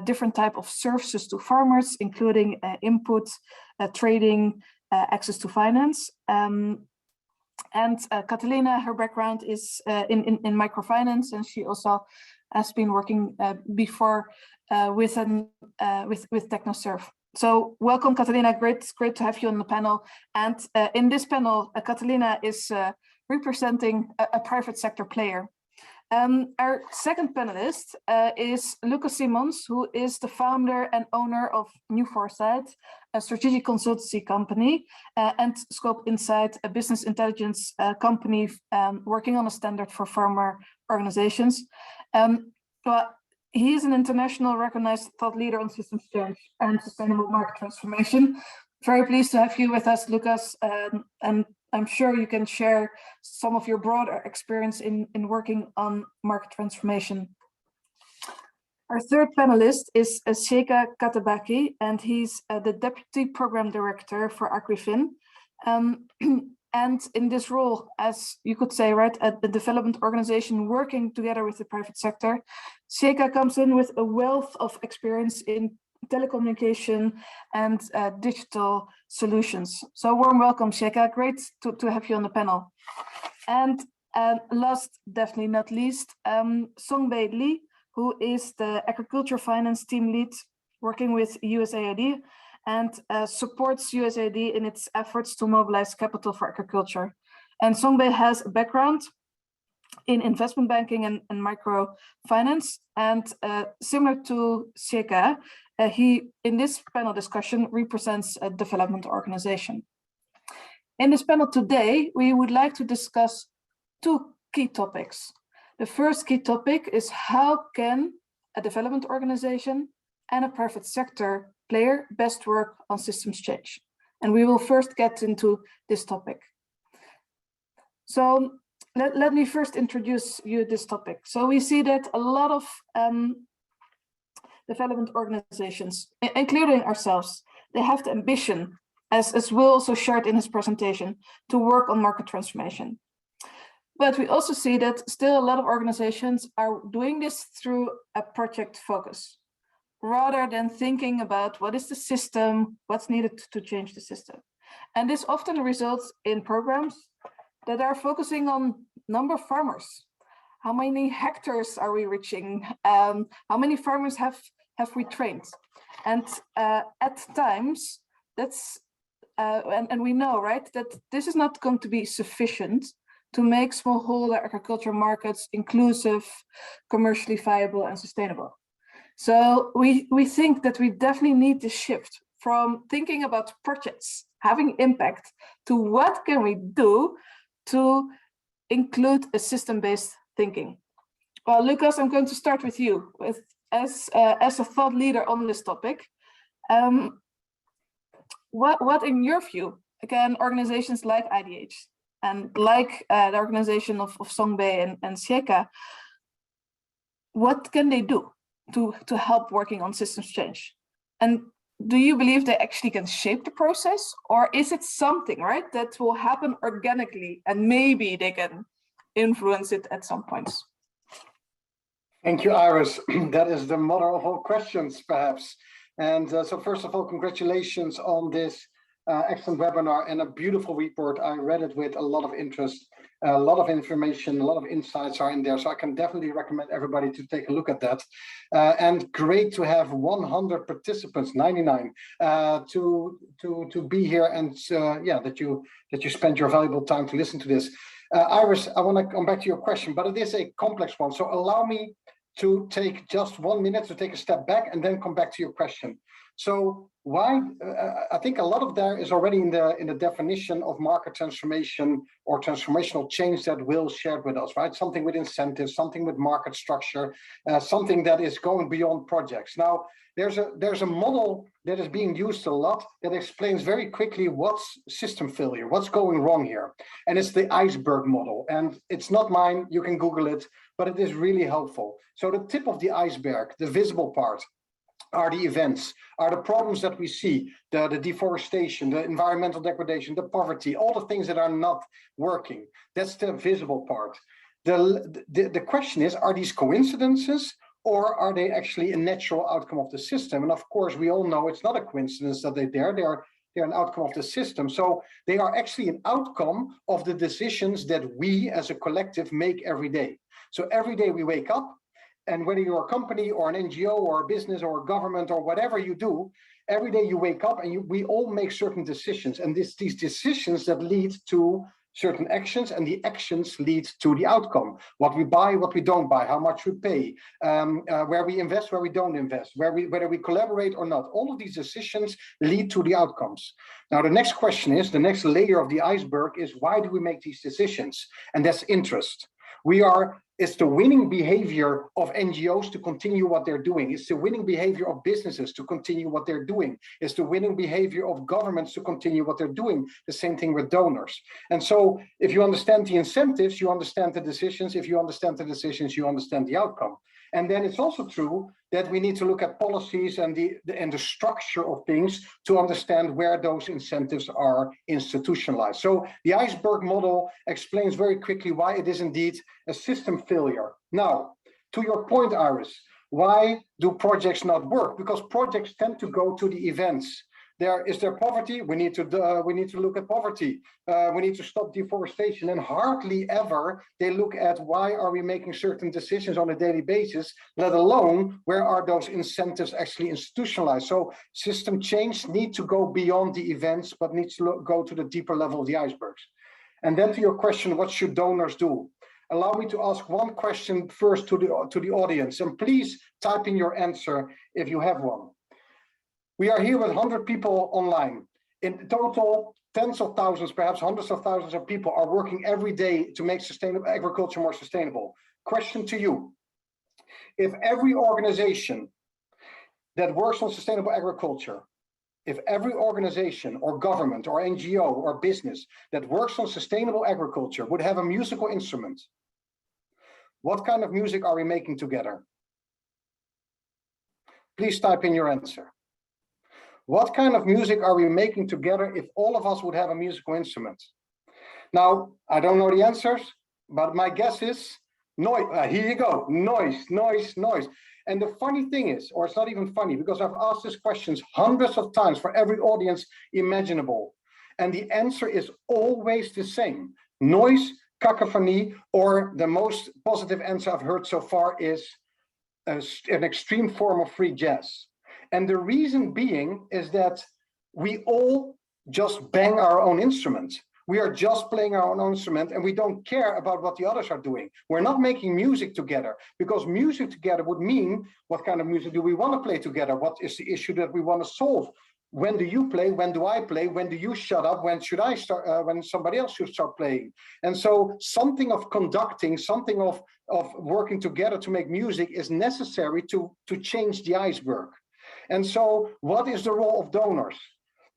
different type of services to farmers, including input, trading, access to finance. And Catalina, her background is in microfinance, and she also has been working before with TechnoServe. So welcome, Catalina. Great to have you on the panel. And in this panel, Catalina is representing a private sector player. Our second panelist is Lucas Simons, who is the founder and owner of New Foresight, a strategic consultancy company, and Scope Insight, a business intelligence company working on a standard for farmer organizations. But he is an international recognized thought leader on systems change and sustainable market transformation. Very pleased to have you with us, Lucas, and I'm sure you can share some of your broader experience in working on market transformation. Our third panelist is Sheka Katabaki, and he's the Deputy Program Director for Agrifin. And in this role, as you could say, right, at the development organization working together with the private sector, Sheka comes in with a wealth of experience in telecommunication and digital solutions. So warm welcome, Sheka. Great to have you on the panel. And last, definitely not least, Songbei Lee, who is the agriculture finance team lead working with USAID and supports USAID in its efforts to mobilize capital for agriculture. And Songbei has a background in investment banking and microfinance, and similar to Sheka, he, in this panel discussion, represents a development organization. In this panel today, we would like to discuss two key topics. The first key topic is how can a development organization and a private sector player best work on systems change? And we will first get into this topic. So let me first introduce you this topic. So we see that a lot of development organizations, including ourselves, they have the ambition, as Will also shared in his presentation, to work on market transformation. But we also see that still a lot of organizations are doing this through a project focus, rather than thinking about what is the system, what's needed to change the system. And this often results in programs that are focusing on number of farmers. How many hectares are we reaching? How many farmers have we trained? And at times, that's, and we know, right, that this is not going to be sufficient to make smallholder agriculture markets inclusive, commercially viable, and sustainable. So we think that we definitely need to shift from thinking about projects having impact to what can we do to include a system-based thinking. Well, Lucas, I'm going to start with you. As a thought leader on this topic, what in your view, again, organizations like IDH and like the organization of Songbei and Sheka, what can they do to help working on systems change? And do you believe they actually can shape the process, or is it something, right, that will happen organically and maybe they can influence it at some points? Thank you, Iris. That is the mother of all questions, perhaps. And so first of all, congratulations on this excellent webinar and a beautiful report. I read it with a lot of interest. A lot of information, a lot of insights are in there. So I can definitely recommend everybody to take a look at that. And great to have 100 participants, 99, to be here, and yeah, that you spend your valuable time to listen to this. Iris, I want to come back to your question, but it is a complex one. So allow me to take just 1 minute to take a step back and then come back to your question. So why, I think a lot of there is already in the definition of market transformation or transformational change that Will shared with us, right? Something with incentives, something with market structure, something that is going beyond projects. Now, there's a model that is being used a lot that explains very quickly what's system failure, what's going wrong here. And it's the Iceberg Model. And it's not mine, you can Google it, but it is really helpful. So the tip of the iceberg, the visible part, are the events, are the problems that we see, the deforestation, the environmental degradation, the poverty, all the things that are not working. That's the visible part. The question is, are these coincidences, or are they actually a natural outcome of the system? And of course, we all know it's not a coincidence that they're an outcome of the system. So they are actually an outcome of the decisions that we as a collective make every day. So every day we wake up, and whether you're a company or an NGO or a business or a government or whatever you do, every day you wake up and we all make certain decisions. And these decisions that lead to certain actions, and the actions lead to the outcome. What we buy, what we don't buy, how much we pay, where we invest, where we don't invest, whether we collaborate or not. All of these decisions lead to the outcomes. Now, the next question is, the next layer of the iceberg is, why do we make these decisions? And that's interest. It's the winning behavior of NGOs to continue what they're doing. It's the winning behavior of businesses to continue what they're doing. It's the winning behavior of governments to continue what they're doing. The same thing with donors. And so if you understand the incentives, you understand the decisions. If you understand the decisions, you understand the outcome. And then it's also true that we need to look at policies and the structure of things to understand where those incentives are institutionalized. So the Iceberg Model explains very quickly why it is indeed a system failure. Now, to your point, Iris, why do projects not work? Because projects tend to go to the events. Is there poverty? We need to look at poverty. We need to stop deforestation, and hardly ever they look at why are we making certain decisions on a daily basis, let alone where are those incentives actually institutionalized. So system change needs to go beyond the events, but needs to go to the deeper level of the icebergs. And then to your question, what should donors do? Allow me to ask one question first to the audience, and please type in your answer if you have one. We are here with 100 people online. In total, tens of thousands, perhaps hundreds of thousands of people are working every day to make sustainable agriculture more sustainable. Question to you. If every organization that works on sustainable agriculture, if every organization or government or NGO or business that works on sustainable agriculture would have a musical instrument, what kind of music are we making together? Please type in your answer. What kind of music are we making together if all of us would have a musical instrument? Now, I don't know the answers, but my guess is noise. Here you go, noise, noise, noise. And the funny thing is, or it's not even funny, because I've asked these questions hundreds of times for every audience imaginable. And the answer is always the same. Noise, cacophony, or the most positive answer I've heard so far is an extreme form of free jazz. And the reason being is that we all just bang our own instruments. We are just playing our own instrument, and we don't care about what the others are doing. We're not making music together, because music together would mean, what kind of music do we want to play together? What is the issue that we want to solve? When do you play? When do I play? When do you shut up? When should I start? When somebody else should start playing? And so something of conducting, something of working together to make music is necessary to change the iceberg. And so what is the role of donors?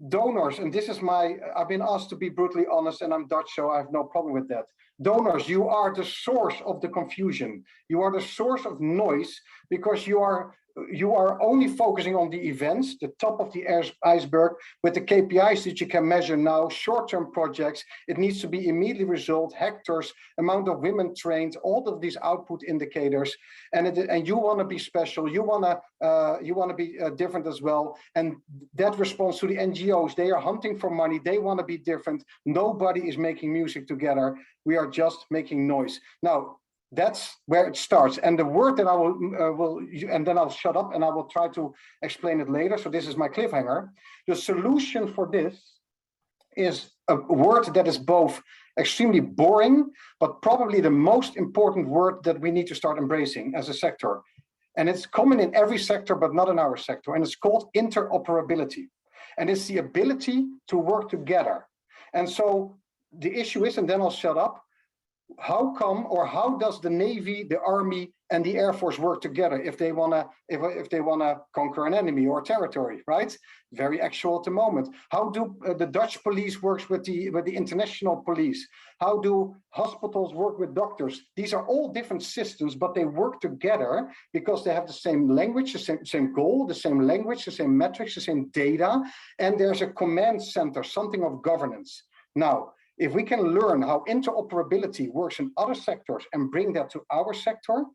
Donors, and this is I've been asked to be brutally honest, and I'm Dutch, so I have no problem with that. Donors, you are the source of the confusion. You are the source of noise, because you are you are only focusing on the events, the top of the iceberg, with the KPIs that you can measure now, short-term projects. It needs to be immediate result, hectares, amount of women trained, all of these output indicators. And you want to be special. You want to be different as well. And that responds to the NGOs. They are hunting for money. They want to be different. Nobody is making music together. We are just making noise. Now, that's where it starts. And the word that I will and then I'll shut up and I will try to explain it later. So this is my cliffhanger. The solution for this is a word that is both extremely boring, but probably the most important word that we need to start embracing as a sector. And it's common in every sector, but not in our sector. And it's called interoperability. And it's the ability to work together. And so the issue is, and then I'll shut up, how come, or how does the Navy, the Army, and the Air Force work together if they wanna conquer an enemy or territory, right? Very actual at the moment. How do the Dutch police works with the international police? How do hospitals work with doctors? These are all different systems, but they work together because they have the same language, the same goal, the same language, the same metrics, the same data, and there's a command center, something of governance. Now, if we can learn how interoperability works in other sectors and bring that to our sector,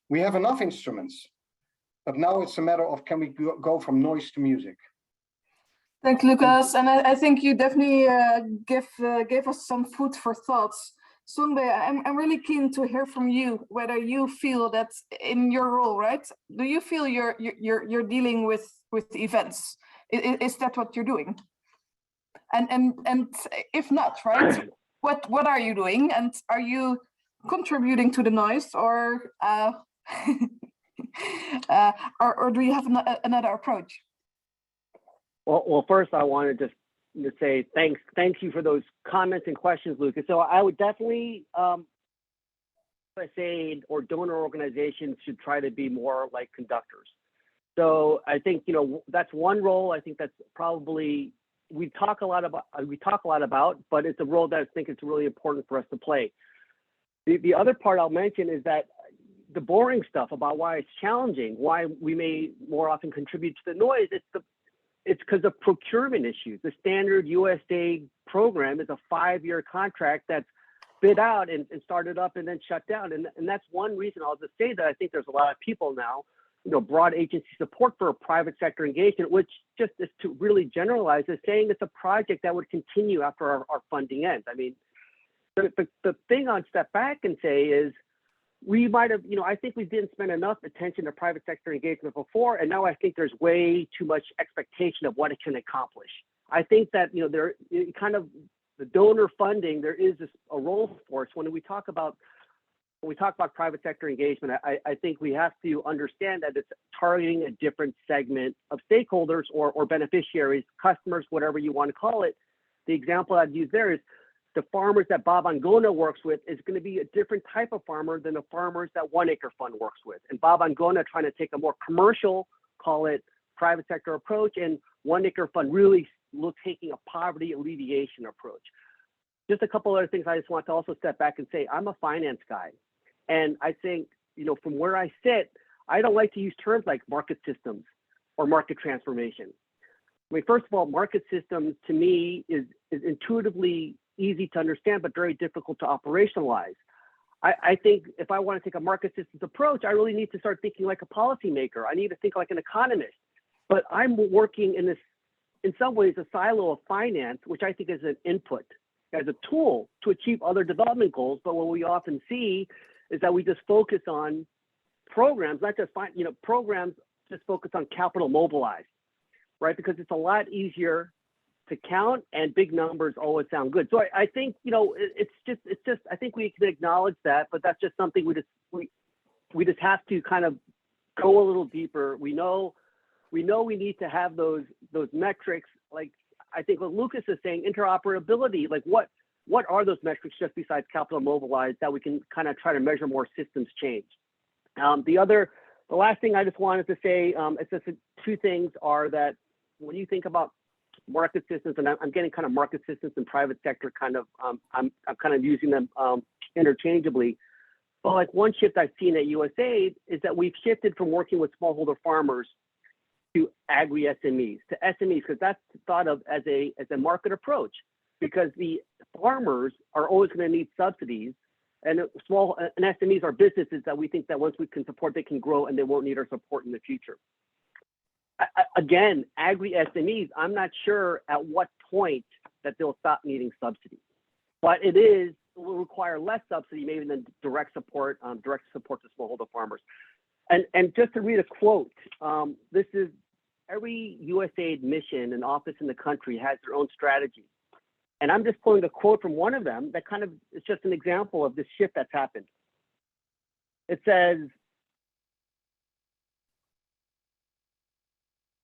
we have enough instruments. But now it's a matter of, can we go from noise to music? Thanks, Lucas. And I think you definitely gave us some food for thoughts. Sunbe, I'm really keen to hear from you whether you feel that in your role, right? Do you feel you're dealing with events? Is that what you're doing? And if not, right, what are you doing, and are you contributing to the noise, or or do you have another approach? Well, first I wanted to say thank you for those comments and questions, Lucas. So I would definitely say, or donor organizations should try to be more like conductors. So I think, you know, that's one role. I think that's probably we talk a lot about, but it's a role that I think it's really important for us to play. The other part I'll mention is that the boring stuff about why it's challenging, why we may more often contribute to the noise, it's because of procurement issues. The standard USDA program is a 5-year contract that's bid out and started up and then shut down. And that's one reason I'll just say that I think there's a lot of people now, you know, broad agency support for a private sector engagement, which just is to really generalize, is saying it's a project that would continue after our funding ends. I mean, the thing I'd step back and say is, we might have, you know, I think we didn't spend enough attention to private sector engagement before, and now I think there's way too much expectation of what it can accomplish. I think that, you know, there kind of the donor funding, there is a role for us when we talk about private sector engagement. I think we have to understand that it's targeting a different segment of stakeholders or beneficiaries, customers, whatever you want to call it. The example I'd use there is the farmers that Bob Angona works with is going to be a different type of farmer than the farmers that One Acre Fund works with. And Bob Angona trying to take a more commercial, call it private sector approach, and One Acre Fund really taking a poverty alleviation approach. Just a couple other things I just want to also step back and say, I'm a finance guy. And I think, you know, from where I sit, I don't like to use terms like market systems or market transformation. I mean, first of all, market systems to me is intuitively easy to understand, but very difficult to operationalize. I think if I want to take a market systems approach, I really need to start thinking like a policymaker. I need to think like an economist. But I'm working in this, in some ways, a silo of finance, which I think is an input, as a tool to achieve other development goals. But what we often see is that we just focus on programs, not just programs just focus on capital mobilized, right? Because it's a lot easier to count, and big numbers always sound good. So I think, you know, it's just I think we can acknowledge that, but that's just something we just have to kind of go a little deeper. We know we need to have those metrics. Like I think what Lucas is saying, interoperability. Like what are those metrics just besides capital mobilized that we can kind of try to measure more systems change? The last thing I just wanted to say, it's just two things are that when you think about market systems, and I'm getting kind of market systems and private sector kind of, I'm kind of using them interchangeably. But like one shift I've seen at USAID is that we've shifted from working with smallholder farmers to agri-SMEs, to SMEs, because that's thought of as a market approach, because the farmers are always going to need subsidies, and SMEs are businesses that we think that once we can support, they can grow and they won't need our support in the future. Again, agri-SMEs, I'm not sure at what point that they'll stop needing subsidies, but will require less subsidy maybe than direct support to smallholder farmers. And just to read a quote, this is every USAID mission and office in the country has their own strategy. And I'm just pulling a quote from one of them that kind of is just an example of this shift that's happened. It says,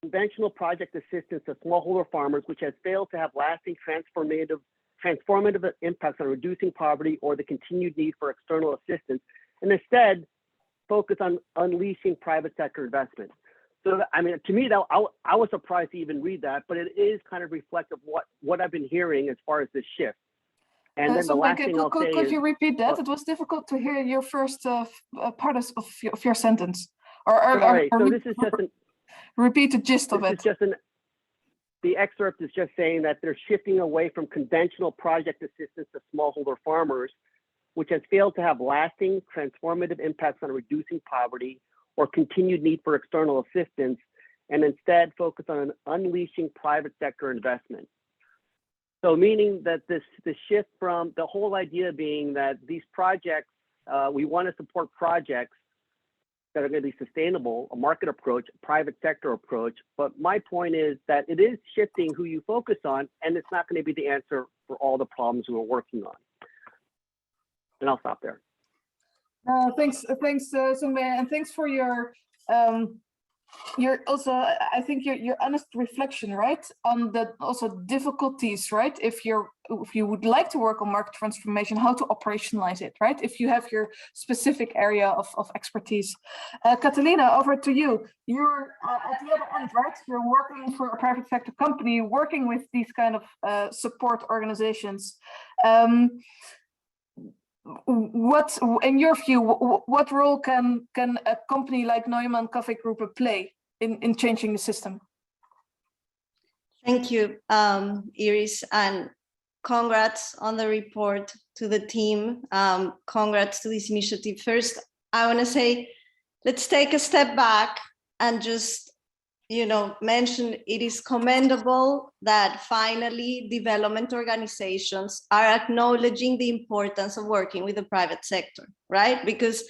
conventional project assistance to smallholder farmers, which has failed to have lasting transformative impacts on reducing poverty or the continued need for external assistance, and instead focus on unleashing private sector investment. So, I mean, to me, I was surprised to even read that, but it is kind of reflective of what I've been hearing as far as this shift. And then the last thing I'll say is— could you repeat that? It was difficult to hear your first part of your sentence. Sorry, so this is just repeat the gist of it. The excerpt is just saying that they're shifting away from conventional project assistance to smallholder farmers, which has failed to have lasting transformative impacts on reducing poverty or continued need for external assistance, and instead focus on unleashing private sector investment. So meaning that the shift from the whole idea being that these projects, we want to support projects that are going to be sustainable, a market approach, a private sector approach. But my point is that it is shifting who you focus on, and it's not going to be the answer for all the problems we're working on. And I'll stop there. Thanks, Sungbae, and thanks for your also, I think your honest reflection, right, on the also difficulties, right? If you would like to work on market transformation, how to operationalize it, right? If you have your specific area of expertise. Catalina, over to you. You're at the other end, right? You're working for a private sector company, working with these kind of support organizations. What, in your view, what role can a company like Neumann Coffee Group play in changing the system? Thank you, Iris, and congrats on the report to the team. Congrats to this initiative. First, I want to say, let's take a step back and just, mention it is commendable that finally development organizations are acknowledging the importance of working with the private sector, right? Because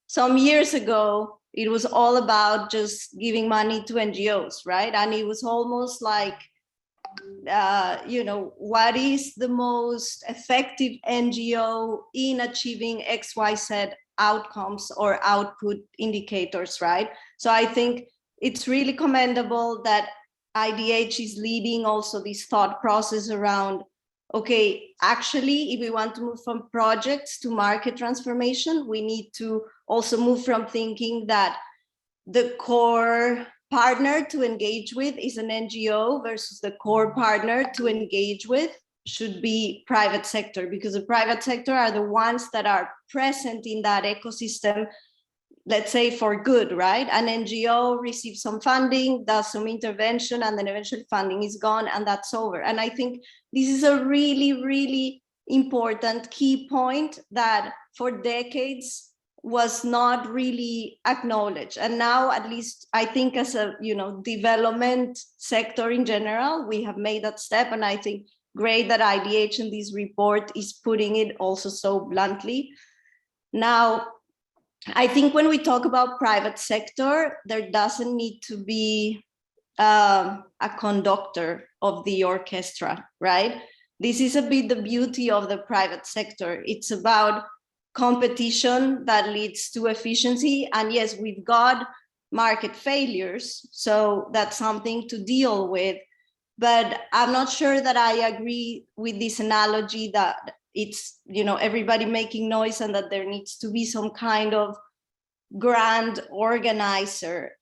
some years ago, it was all about just giving money to NGOs, right? And it was almost like, what is the most effective NGO in achieving XYZ outcomes or output indicators, right? So I think it's really commendable that IDH is leading also this thought process around, okay, actually, if we want to move from projects to market transformation, we need to also move from thinking that the core partner to engage with is an NGO versus the core partner to engage with should be private sector, because the private sector are the ones that are present in that ecosystem, let's say for good, right? An NGO receives some funding, does some intervention, and then eventually funding is gone and that's over. And I think this is a really, really important key point that for decades was not really acknowledged. And now, at least I think as a development sector in general, we have made that step. And I think great that IDH in this report is putting it also so bluntly. Now, I think when we talk about private sector, there doesn't need to be a conductor of the orchestra, right? This is a bit the beauty of the private sector. It's about competition that leads to efficiency. And yes, we've got market failures, so that's something to deal with. But I'm not sure that I agree with this analogy that it's, everybody making noise and that there needs to be some kind of grand organizer.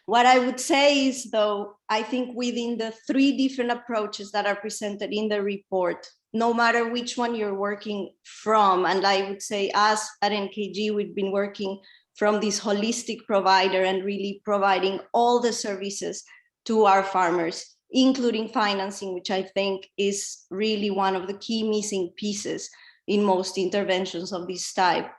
What I would say is, though, I think within the three different approaches that are presented in the report, no matter which one you're working from. And I would say us at NKG, we've been working from this holistic provider and really providing all the services to our farmers, including financing, which I think is really one of the key missing pieces in most interventions of this type.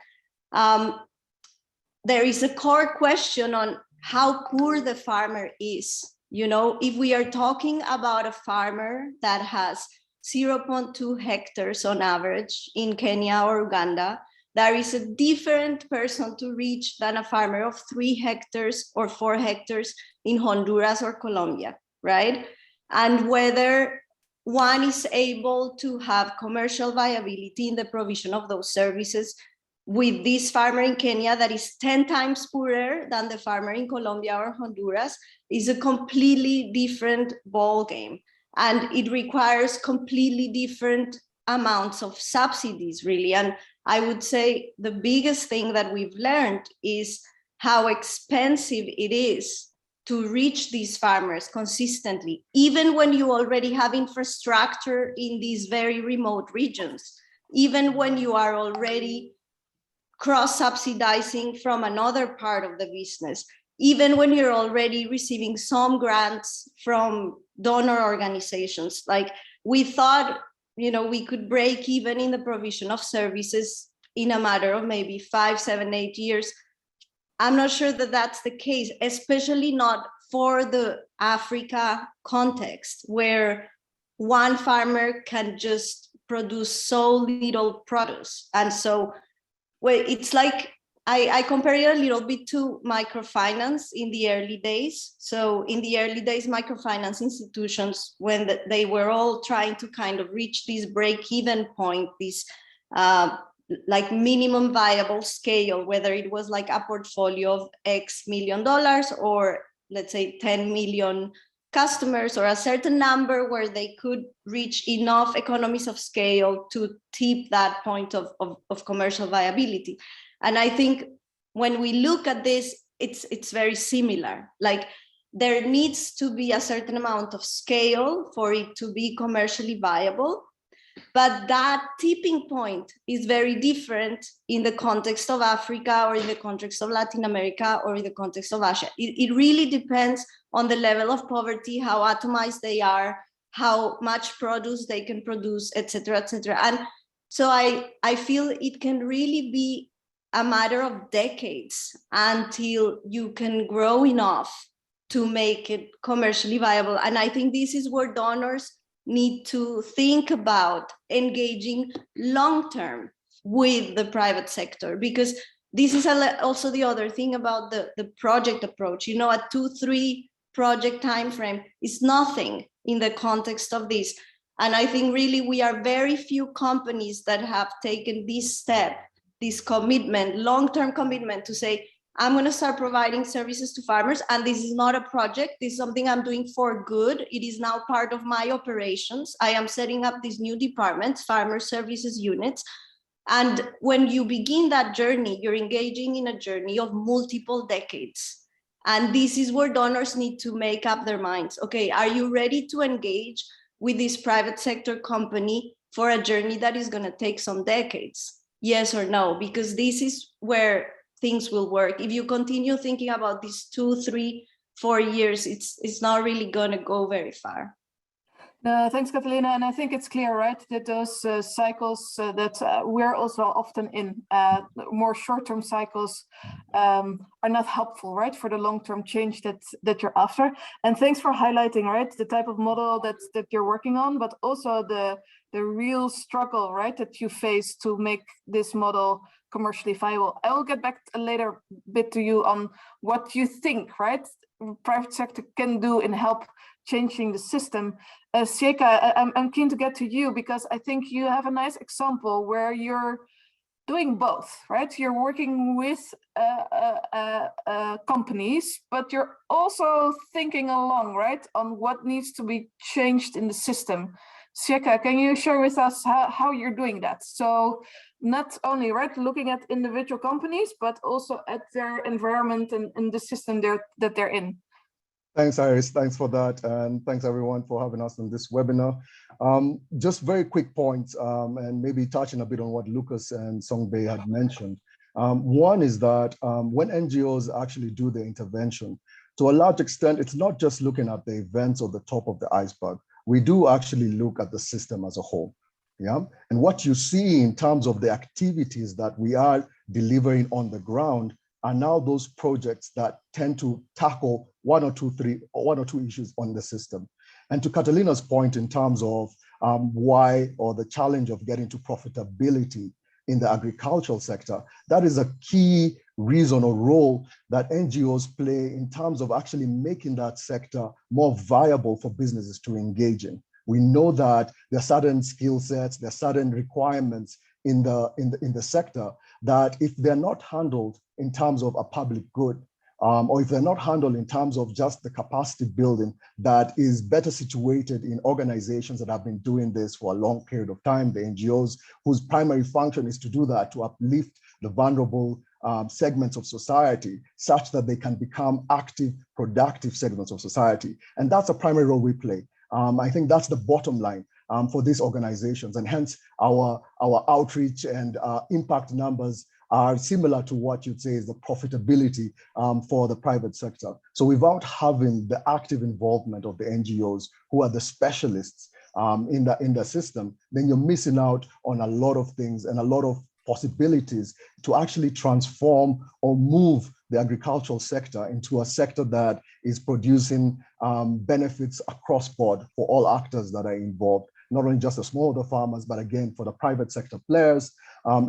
There is a core question on how poor the farmer is. You know, if we are talking about a farmer that has 0.2 hectares on average in Kenya or Uganda, there is a different person to reach than a farmer of 3 hectares or 4 hectares in Honduras or Colombia, right? And whether one is able to have commercial viability in the provision of those services with this farmer in Kenya that is 10 times poorer than the farmer in Colombia or Honduras is a completely different ball game. And it requires completely different amounts of subsidies, really. And I would say the biggest thing that we've learned is how expensive it is to reach these farmers consistently, even when you already have infrastructure in these very remote regions, even when you are already cross-subsidizing from another part of the business, even when you're already receiving some grants from donor organizations. Like, we thought, you know, we could break even in the provision of services in a matter of maybe 5, 7, 8 years. I'm not sure that that's the case, especially not for the Africa context, where one farmer can just produce so little produce. And so, well, it's like, I compare it a little bit to microfinance in the early days. So in the early days, microfinance institutions, when they were all trying to kind of reach this break-even point, this like minimum viable scale, whether it was like a portfolio of X $million or let's say 10 million customers or a certain number where they could reach enough economies of scale to tip that point of commercial viability. And I think when we look at this, it's very similar. Like, there needs to be a certain amount of scale for it to be commercially viable. But that tipping point is very different in the context of Africa or in the context of Latin America or in the context of Asia. It really depends on the level of poverty, how atomized they are, how much produce they can produce, et cetera, et cetera. And so I feel it can really be a matter of decades until you can grow enough to make it commercially viable. And I think this is where donors need to think about engaging long-term with the private sector, because this is also the other thing about the project approach. You know, a 2-3 project timeframe is nothing in the context of this. And I think really we are very few companies that have taken this step, this commitment, long-term commitment to say, I'm going to start providing services to farmers, and this is not a project. This is something I'm doing for good. It is now part of my operations. I am setting up these new departments, farmer services units. And when you begin that journey, you're engaging in a journey of multiple decades. And this is where donors need to make up their minds. Okay, are you ready to engage with this private sector company for a journey that is going to take some decades? Yes or no? Because this is where things will work. If you continue thinking about these 2, 3, 4 years, it's not really going to go very far. Thanks, Catalina. And I think it's clear, right, that those cycles that we're also often in, more short-term cycles, are not helpful, right, for the long-term change that you're after. And thanks for highlighting, right, the type of model that you're working on, but also the real struggle, right, that you face to make this model commercially viable. I will get back a later bit to you on what you think, right, private sector can do in help changing the system. Sieka, I'm keen to get to you because I think you have a nice example where you're doing both, right? You're working with companies, but you're also thinking along, right, on what needs to be changed in the system. Sieka, can you share with us how you're doing that? So not only, right, looking at individual companies, but also at their environment and the system that they're in. Thanks, Iris. Thanks for that. And thanks everyone for having us on this webinar. Just very quick points and maybe touching a bit on what Lucas and Songbei had mentioned. One is that when NGOs actually do the intervention, to a large extent, it's not just looking at the events or the top of the iceberg. We do actually look at the system as a whole. Yeah. And what you see in terms of the activities that we are delivering on the ground are now those projects that tend to tackle one or two issues on the system. And to Catalina's point in terms of why, or the challenge of getting to profitability in the agricultural sector, that is a key reason or role that NGOs play in terms of actually making that sector more viable for businesses to engage in. We know that there are certain skill sets, there are certain requirements in the sector that if they're not handled in terms of a public good, or if they're not handled in terms of just the capacity building that is better situated in organizations that have been doing this for a long period of time, the NGOs, whose primary function is to do that, to uplift the vulnerable segments of society such that they can become active, productive segments of society. And that's a primary role we play. I think that's the bottom line for these organizations, and hence our outreach and impact numbers are similar to what you'd say is the profitability for the private sector. So without having the active involvement of the NGOs, who are the specialists in the system, then you're missing out on a lot of things and a lot of possibilities to actually transform or move the agricultural sector into a sector that is producing benefits across board for all actors that are involved, not only just the smallholder farmers, but again, for the private sector players,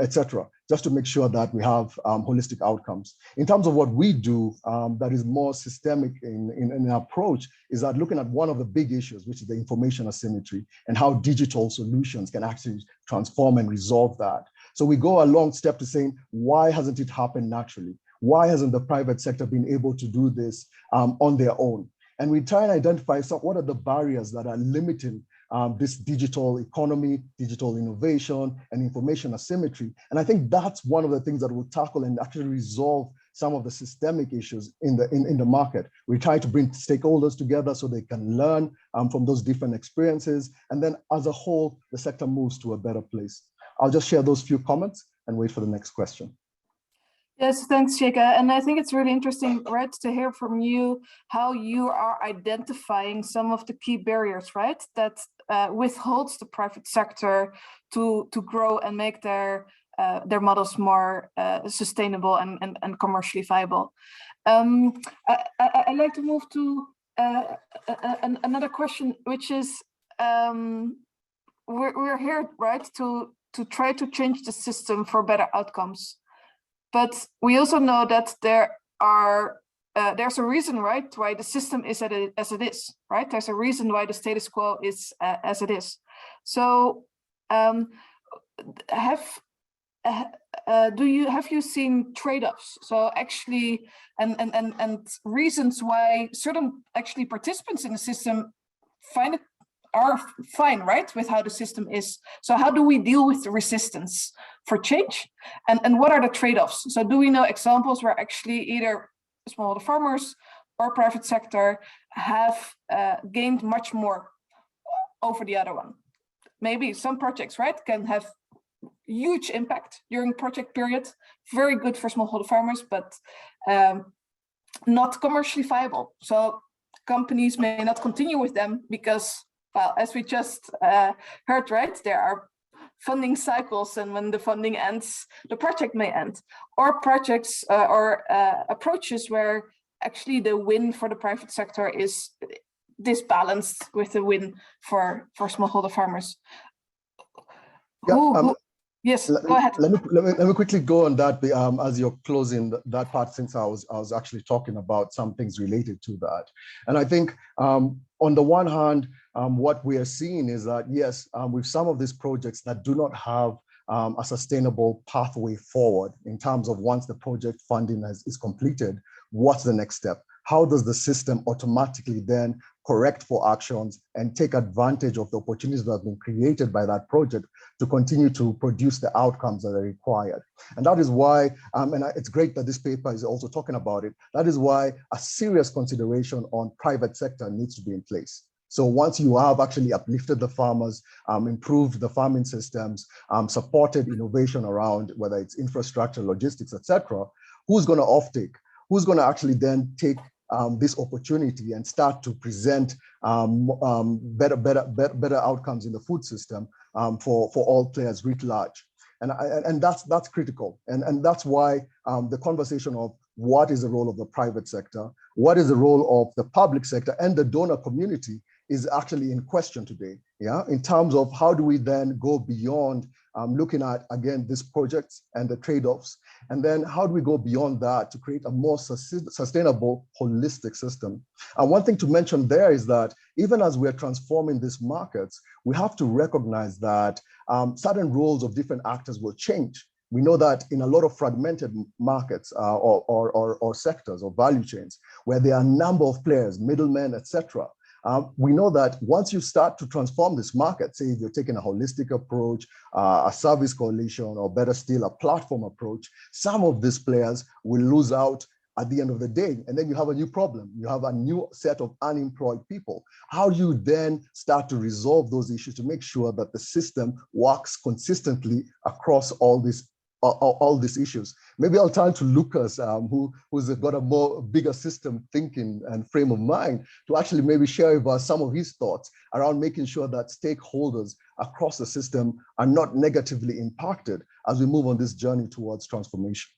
etc., just to make sure that we have holistic outcomes. In terms of what we do that is more systemic in our approach, is that looking at one of the big issues, which is the information asymmetry, and how digital solutions can actually transform and resolve that. So we go a long step to saying, why hasn't it happened naturally? Why hasn't the private sector been able to do this on their own? And we try and identify what are the barriers that are limiting this digital economy, digital innovation, and information asymmetry. And I think that's one of the things that we'll tackle and actually resolve some of the systemic issues in the market. We try to bring stakeholders together so they can learn from those different experiences. And then as a whole, the sector moves to a better place. I'll just share those few comments and wait for the next question. Yes, thanks, Sheka. And I think it's really interesting, right, to hear from you how you are identifying some of the key barriers, right, that withholds the private sector to grow and make their models more sustainable and commercially viable. I'd like to move to another question, which is we're here, right, to try to change the system for better outcomes. But we also know that there's a reason, right, why the system is as it is, right? There's a reason why the status quo is as it is. So have you seen trade-offs? So actually, and reasons why certain actually participants in the system are fine, right, with how the system is. So how do we deal with the resistance for change? And what are the trade-offs? So do we know examples where actually either smallholder farmers or private sector have gained much more over the other one? Maybe some projects, right, can have huge impact during project period, very good for smallholder farmers, but not commercially viable. So companies may not continue with them because, well, as we just heard, right, there are funding cycles, and when the funding ends, the project may end. Or projects or approaches where actually the win for the private sector is disbalanced with the win for smallholder farmers. Yeah, yes, go ahead. Let me quickly go on that as you're closing that part, since I was actually talking about some things related to that. And I think on the one hand, what we are seeing is that, yes, with some of these projects that do not have a sustainable pathway forward in terms of once the project funding is completed, what's the next step? How does the system automatically then correct for actions, and take advantage of the opportunities that have been created by that project to continue to produce the outcomes that are required. And that is why, and it's great that this paper is also talking about it, that is why a serious consideration on private sector needs to be in place. So once you have actually uplifted the farmers, improved the farming systems, supported innovation around whether it's infrastructure, logistics, etc., who's going to offtake? Who's going to actually then take this opportunity and start to present better outcomes in the food system for all players writ large? And that's critical. And that's why the conversation of what is the role of the private sector, what is the role of the public sector and the donor community is actually in question today, yeah, in terms of how do we then go beyond looking at, again, these projects and the trade-offs, and then how do we go beyond that to create a more sustainable, holistic system? And one thing to mention there is that even as we're transforming these markets, we have to recognize that certain roles of different actors will change. We know that in a lot of fragmented markets or sectors or value chains, where there are a number of players, middlemen, etc., we know that once you start to transform this market, say if you're taking a holistic approach, a service coalition, or better still, a platform approach, some of these players will lose out at the end of the day. And then you have a new problem. You have a new set of unemployed people. How do you then start to resolve those issues to make sure that the system works consistently across all these issues? Maybe I'll turn to Lucas, who's got a bigger system thinking and frame of mind to actually maybe share with us some of his thoughts around making sure that stakeholders across the system are not negatively impacted as we move on this journey towards transformation.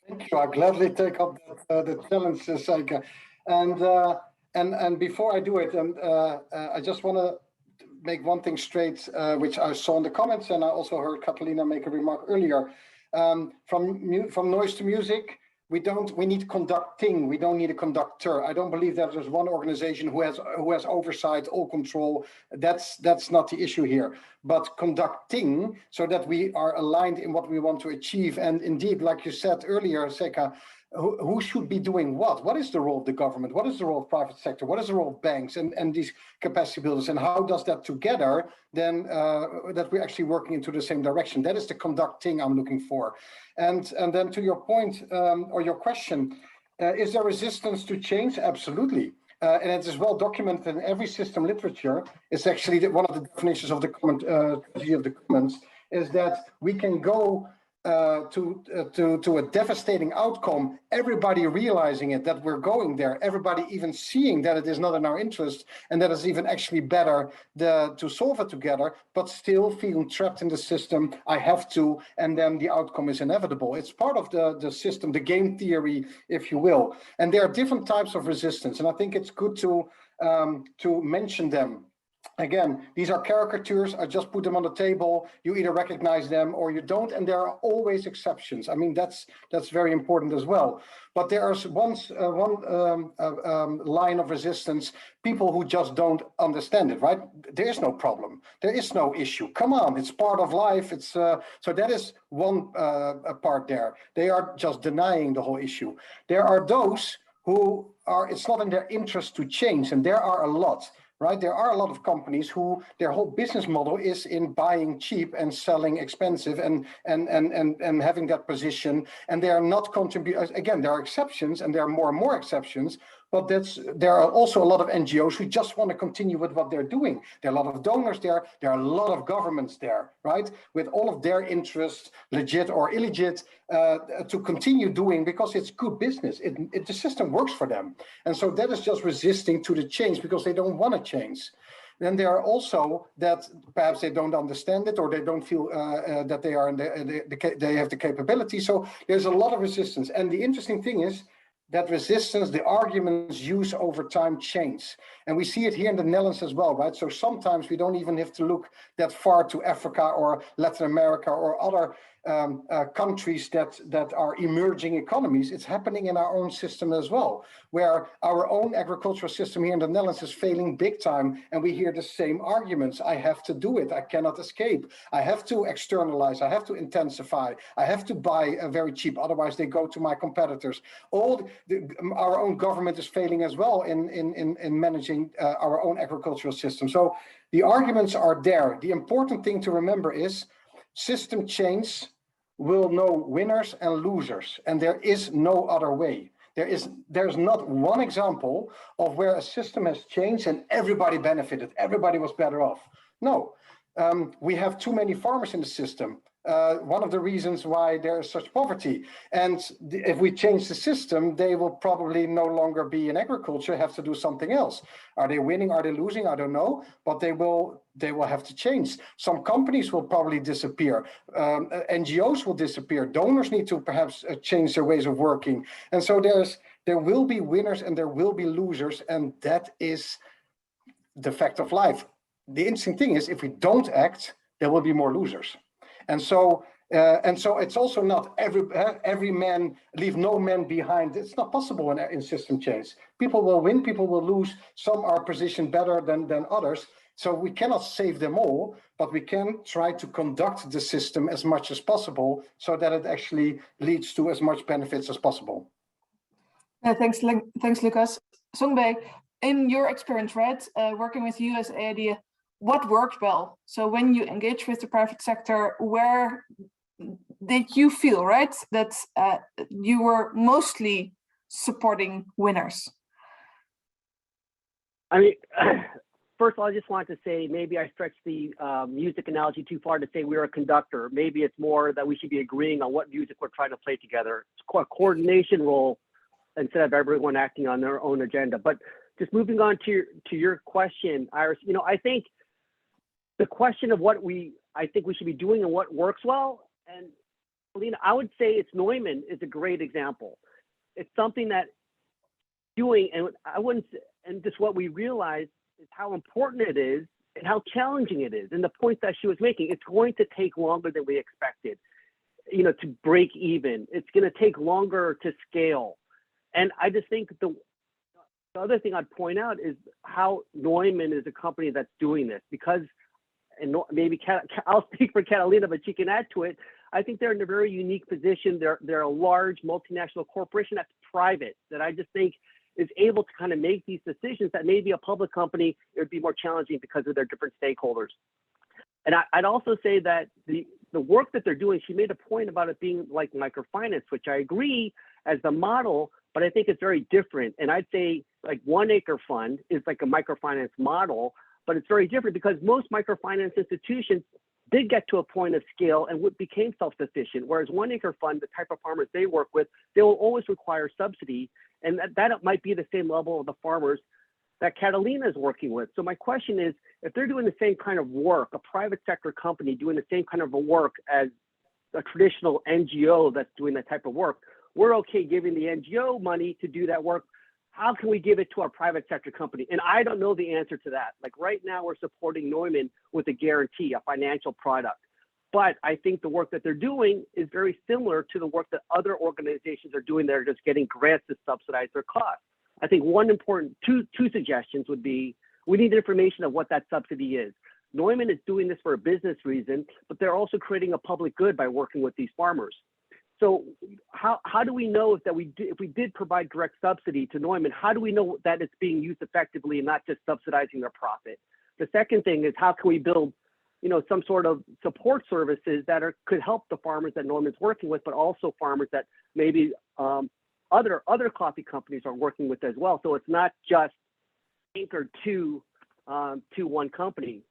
Thank you. I'll gladly take up the challenge, Seika. And before I do it, I just want to make one thing straight, which I saw in the comments, and I also heard Catalina make a remark earlier. From noise to music, we need conducting. We don't need a conductor. I don't believe that there's one organization who has oversight, all control. That's not the issue here. But conducting so that we are aligned in what we want to achieve. And indeed, like you said earlier, Seika, who should be doing what? What is the role of the government? What is the role of private sector? What is the role of banks and these capacity builders? And how does that together then that we're actually working into the same direction? That is the conducting I'm looking for. And then to your point or your question, is there resistance to change? Absolutely. And it is well documented in every system literature. It's actually one of the definitions of the commons is that we can go to a devastating outcome, everybody realizing it, that we're going there, everybody even seeing that it is not in our interest and that it's even actually better to solve it together, but still feeling trapped in the system, I have to, and then the outcome is inevitable. It's part of the system, the game theory, if you will. And there are different types of resistance, and I think it's good to mention them. Again, these are caricatures. I just put them on the table. You either recognize them or you don't, and there are always exceptions. I mean, that's very important as well. But there is one line of resistance, people who just don't understand it, right? There is no problem. There is no issue. Come on, it's part of life. It's so that is one part there. They are just denying the whole issue. There are those who are, it's not in their interest to change, and there are a lot. Right? There are a lot of companies who their whole business model is in buying cheap and selling expensive and having that position, and they are not contributing. Again, there are exceptions, and there are more and more exceptions. But there are also a lot of NGOs who just want to continue with what they're doing. There are a lot of donors there. There are a lot of governments there, right? With all of their interests, legit or illegit, to continue doing because it's good business. The system works for them. And so that is just resisting to the change because they don't want to change. Then there are also that perhaps they don't understand it or they don't feel that they are they have the capability. So there's a lot of resistance. And the interesting thing is, that resistance, the arguments used over time change. And we see it here in the Netherlands as well, right? So sometimes we don't even have to look that far to Africa or Latin America or other countries that are emerging economies, it's happening in our own system as well, where our own agricultural system here in the Netherlands is failing big time, and we hear the same arguments. I have to do it. I cannot escape. I have to externalize. I have to intensify. I have to buy very cheap. Otherwise, they go to my competitors. Our own government is failing as well in managing our own agricultural system. So the arguments are there. The important thing to remember is system change will know winners and losers, and there is no other way. There's not one example of where a system has changed and everybody benefited, everybody was better off. No, we have too many farmers in the system. One of the reasons why there is such poverty. And if we change the system, they will probably no longer be in agriculture, have to do something else. Are they winning? Are they losing? I don't know, but they will have to change. Some companies will probably disappear. NGOs will disappear. Donors need to perhaps change their ways of working. And so there will be winners and there will be losers, and that is the fact of life. The interesting thing is, if we don't act, there will be more losers. And so it's also not every man, leave no man behind. It's not possible in system change. People will win, people will lose. Some are positioned better than others. So we cannot save them all, but we can try to conduct the system as much as possible so that it actually leads to as much benefits as possible. Yeah, thanks, Lucas. Songbei, in your experience, right, working with you as AID, what worked well? So when you engage with the private sector, where did you feel, right, that you were mostly supporting winners? I mean, first of all, I just wanted to say, maybe I stretched the music analogy too far to say we're a conductor. Maybe it's more that we should be agreeing on what music we're trying to play together. It's a coordination role instead of everyone acting on their own agenda. But just moving on to your question, Iris, you know, I think the question of what I think we should be doing and what works well, and Alina, I would say it's Neumann is a great example. It's something that doing, and just what we realize is how important it is and how challenging it is. And the point that she was making, it's going to take longer than we expected, you know, to break even. It's going to take longer to scale. And I just think the other thing I'd point out is how Neumann is a company that's doing this, because, and maybe I'll speak for Catalina, but she can add to it. I think they're in a very unique position. They're a large multinational corporation that's private, that I just think is able to kind of make these decisions that maybe a public company, it would be more challenging because of their different stakeholders. And I'd also say that the work that they're doing, she made a point about it being like microfinance, which I agree as the model, but I think it's very different. And I'd say like 1 Acre Fund is like a microfinance model, but it's very different because most microfinance institutions did get to a point of scale and became self-sufficient, whereas 1 Acre Fund, the type of farmers they work with, they will always require subsidy, and that might be the same level of the farmers that Catalina is working with. So my question is, if they're doing the same kind of work, a private sector company doing the same kind of work as a traditional NGO that's doing that type of work, we're okay giving the NGO money to do that work. How can we give it to our private sector company? And I don't know the answer to that. Like right now, we're supporting Neumann with a guarantee, a financial product. But I think the work that they're doing is very similar to the work that other organizations are doing. They're just getting grants to subsidize their costs. I think one important, two suggestions would be, we need information of what that subsidy is. Neumann is doing this for a business reason, but they're also creating a public good by working with these farmers. So how do we know if we did provide direct subsidy to Neumann, how do we know that it's being used effectively and not just subsidizing their profit? The second thing is, how can we build, you know, some sort of support services that could help the farmers that Neumann's working with, but also farmers that maybe other coffee companies are working with as well. So it's not just anchored to one company.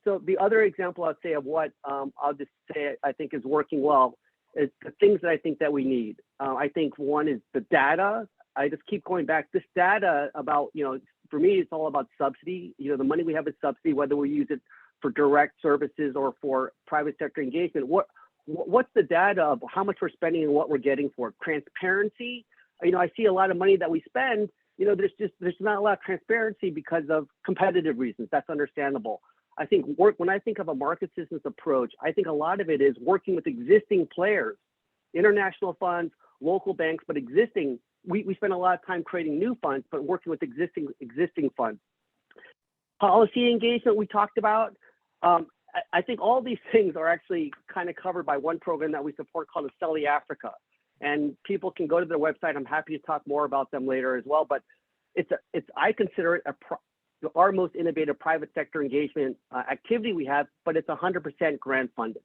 So the other example I'd say of what I'll just say I think is working well is the things that I think that we need. I think one is the data. I just keep going back. This data about, you know, for me, it's all about subsidy. You know, the money we have is subsidy, whether we use it for direct services or for private sector engagement. What's the data of how much we're spending and what we're getting for it? Transparency. You know, I see a lot of money that we spend. You know, there's not a lot of transparency because of competitive reasons. That's understandable. I think when I think of a market systems approach, I think a lot of it is working with existing players, international funds, local banks, but existing. We spend a lot of time creating new funds, but working with existing funds. Policy engagement we talked about. I think all these things are actually kind of covered by one program that we support called Aceli Africa. And people can go to their website. I'm happy to talk more about them later as well. But I consider it our most innovative private sector engagement activity we have, but it's 100% grant funded.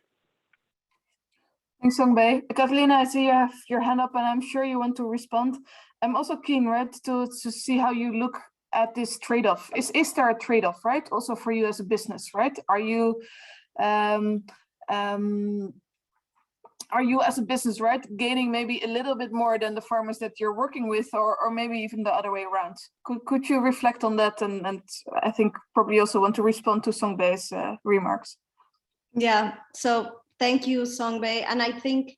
Thanks, Songbei. Catalina, I see you have your hand up, and I'm sure you want to respond. I'm also keen, right, to see how you look at this trade-off. Is there a trade-off, right? Also for you as a business, right? Are you as a business, right, gaining maybe a little bit more than the farmers that you're working with, or maybe even the other way around? Could you reflect on that? And I think probably also want to respond to Songbei's remarks. Yeah, so thank you, Songbei. And I think,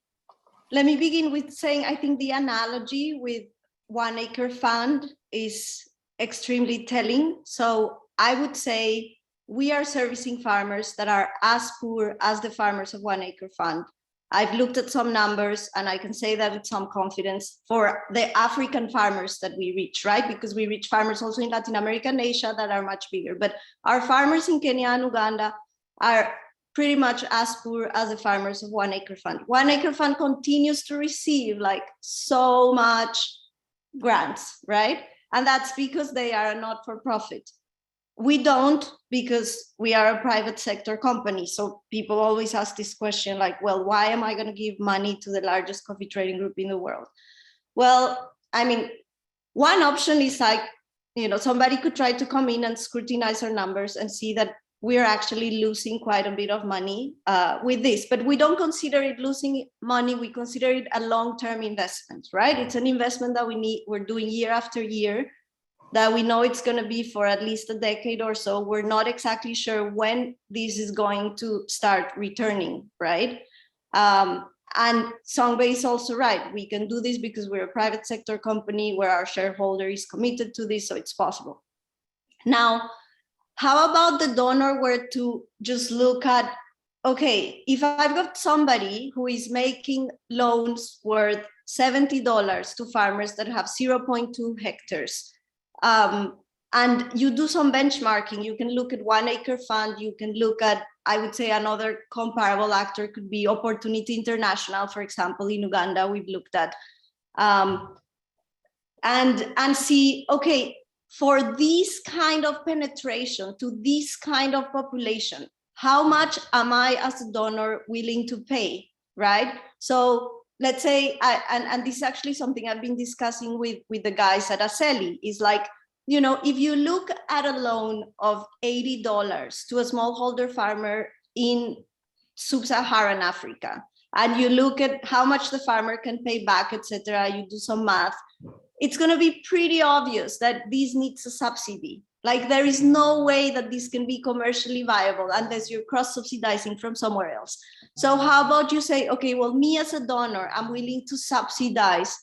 let me begin with saying, I think the analogy with 1 Acre Fund is extremely telling. So I would say we are servicing farmers that are as poor as the farmers of 1 Acre Fund. I've looked at some numbers, and I can say that with some confidence for the African farmers that we reach, right? Because we reach farmers also in Latin America and Asia that are much bigger. But our farmers in Kenya and Uganda are pretty much as poor as the farmers of 1 Acre Fund. 1 Acre Fund continues to receive like so much grants, right? And that's because they are a not-for-profit. We don't, because we are a private sector company. So people always ask this question like, well, why am I going to give money to the largest coffee trading group in the world? Well, I mean, one option is like, somebody could try to come in and scrutinize our numbers and see that we're actually losing quite a bit of money with this, but we don't consider it losing money. We consider it a long-term investment, right? It's an investment that we're doing year after year, that we know it's going to be for at least a decade or so. We're not exactly sure when this is going to start returning, right? And Songbei is also right. We can do this because we're a private sector company where our shareholder is committed to this, so it's possible. Now, how about the donor were to just look at, okay, if I've got somebody who is making loans worth $70 to farmers that have 0.2 hectares, and you do some benchmarking, you can look at 1 Acre Fund, you can look at, I would say another comparable actor could be Opportunity International, for example, in Uganda, we've looked at, and see, okay, for this kind of penetration to this kind of population, how much am I as a donor willing to pay, right? So let's say, and this is actually something I've been discussing with the guys at Aceli, is like, if you look at a loan of $80 to a smallholder farmer in sub-Saharan Africa, and you look at how much the farmer can pay back, etc., you do some math, it's going to be pretty obvious that this needs a subsidy. Like there is no way that this can be commercially viable unless you're cross-subsidizing from somewhere else. So how about you say, okay, well, me as a donor, I'm willing to subsidize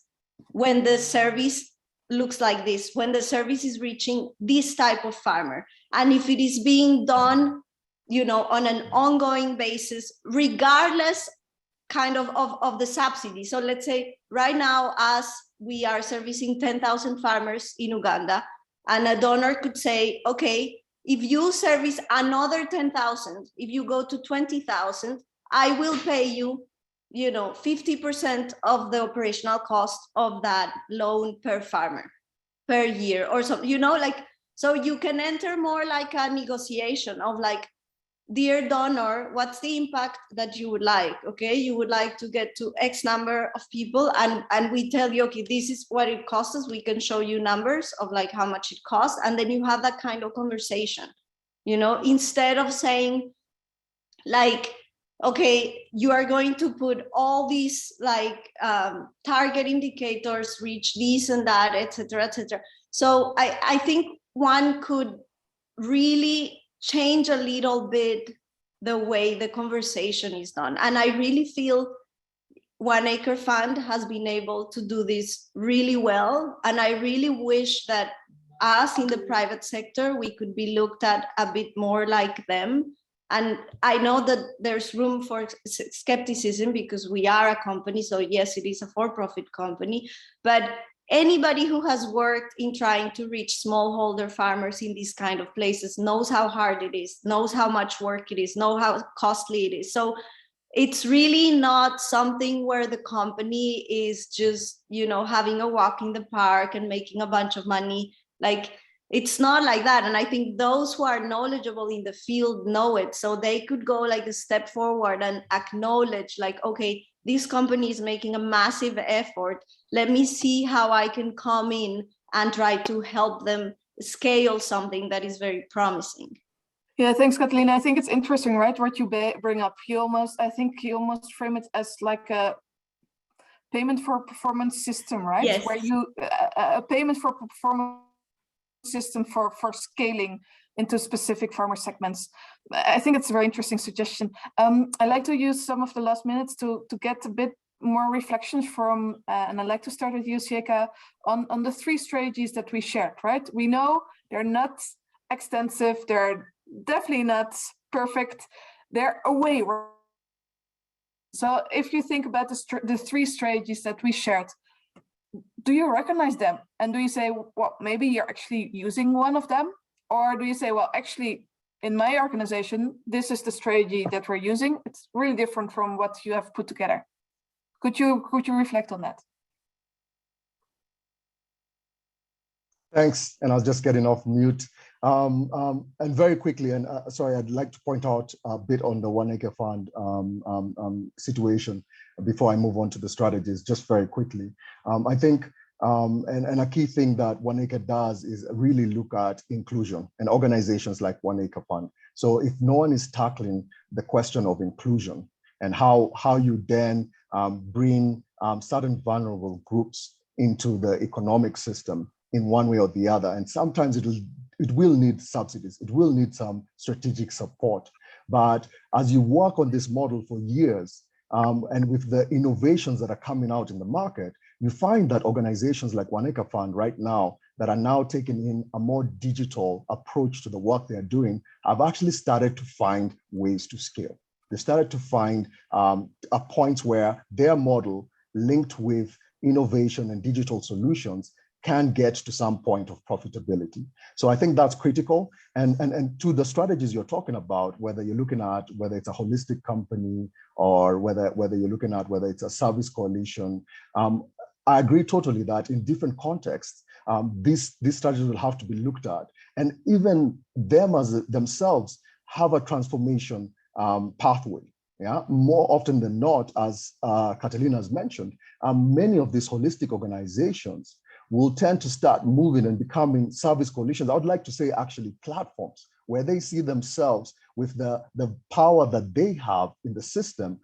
when the service looks like this, when the service is reaching this type of farmer. And if it is being done, on an ongoing basis, regardless kind of the subsidy. So let's say right now, as we are servicing 10,000 farmers in Uganda, and a donor could say, okay, if you service another 10,000, if you go to 20,000, I will pay you, 50% of the operational cost of that loan per farmer per year or something, so you can enter more like a negotiation of like, dear donor, what's the impact that you would like? Okay, you would like to get to X number of people, and we tell you, okay, this is what it costs us. We can show you numbers of like how much it costs, and then you have that kind of conversation, instead of saying like, okay, you are going to put all these like target indicators, reach this and that, etc., etc. So I think one could really change a little bit the way the conversation is done. And I really feel 1 Acre Fund has been able to do this really well. And I really wish that us in the private sector, we could be looked at a bit more like them. And I know that there's room for skepticism because we are a company. So yes, it is a for-profit company, but anybody who has worked in trying to reach smallholder farmers in these kind of places knows how hard it is, knows how much work it is, knows how costly it is. So it's really not something where the company is just, having a walk in the park and making a bunch of money. Like, it's not like that. And I think those who are knowledgeable in the field know it. So they could go like a step forward and acknowledge like, okay, this company is making a massive effort. Let me see how I can come in and try to help them scale something that is very promising. Yeah, thanks, Catalina. I think it's interesting, right? What you bring up. I think you almost frame it as like a payment for performance system, right? Yes. Where you a payment for performance system for scaling into specific farmer segments. I think it's a very interesting suggestion. I like to use some of the last minutes to get a bit more reflections from, and I'd like to start with you, Sieka, on the 3 strategies that we shared, right? We know they're not extensive, they're definitely not perfect, they're a way. So if you think about the 3 strategies that we shared, do you recognize them? And do you say, well, maybe you're actually using one of them? Or do you say, well, actually, in my organization, this is the strategy that we're using. It's really different from what you have put together. Could you reflect on that? Thanks, and I was just getting off mute. And very quickly, and sorry, I'd like to point out a bit on the 1 Acre Fund situation before I move on to the strategies, just very quickly. I think, and a key thing that 1 Acre does is really look at inclusion and organizations like 1 Acre Fund. So if no one is tackling the question of inclusion and how you then bring certain vulnerable groups into the economic system in one way or the other, and sometimes it will need subsidies, it will need some strategic support. But as you work on this model for years, and with the innovations that are coming out in the market, you find that organizations like 1 Acre Fund right now that are now taking in a more digital approach to the work they're doing have actually started to find ways to scale. They started to find a point where their model linked with innovation and digital solutions can get to some point of profitability. So I think that's critical. And to the strategies you're talking about, whether you're looking at whether it's a holistic company or whether you're looking at whether it's a service coalition, I agree totally that in different contexts, these strategies will have to be looked at. And even them as themselves have a transformation pathway. Yeah, more often than not, as Catalina has mentioned, many of these holistic organizations will tend to start moving and becoming service coalitions. I would like to say actually platforms where they see themselves with the power that they have in the system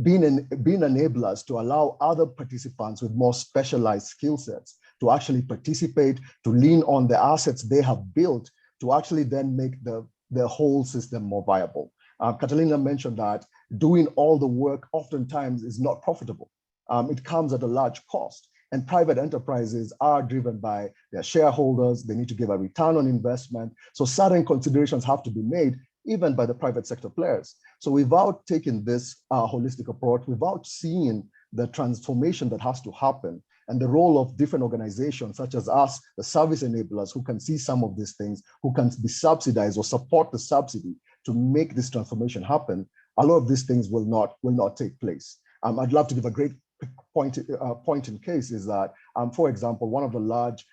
being enablers to allow other participants with more specialized skill sets to actually participate, to lean on the assets they have built to actually then make the whole system more viable. Catalina mentioned that doing all the work oftentimes is not profitable. It comes at a large cost. And private enterprises are driven by their shareholders. They need to give a return on investment. So certain considerations have to be made even by the private sector players. So without taking this holistic approach, without seeing the transformation that has to happen and the role of different organizations such as us, the service enablers who can see some of these things, who can be subsidized or support the subsidy to make this transformation happen, a lot of these things will not take place. I'd love to give a great point in case is that, for example, one of the large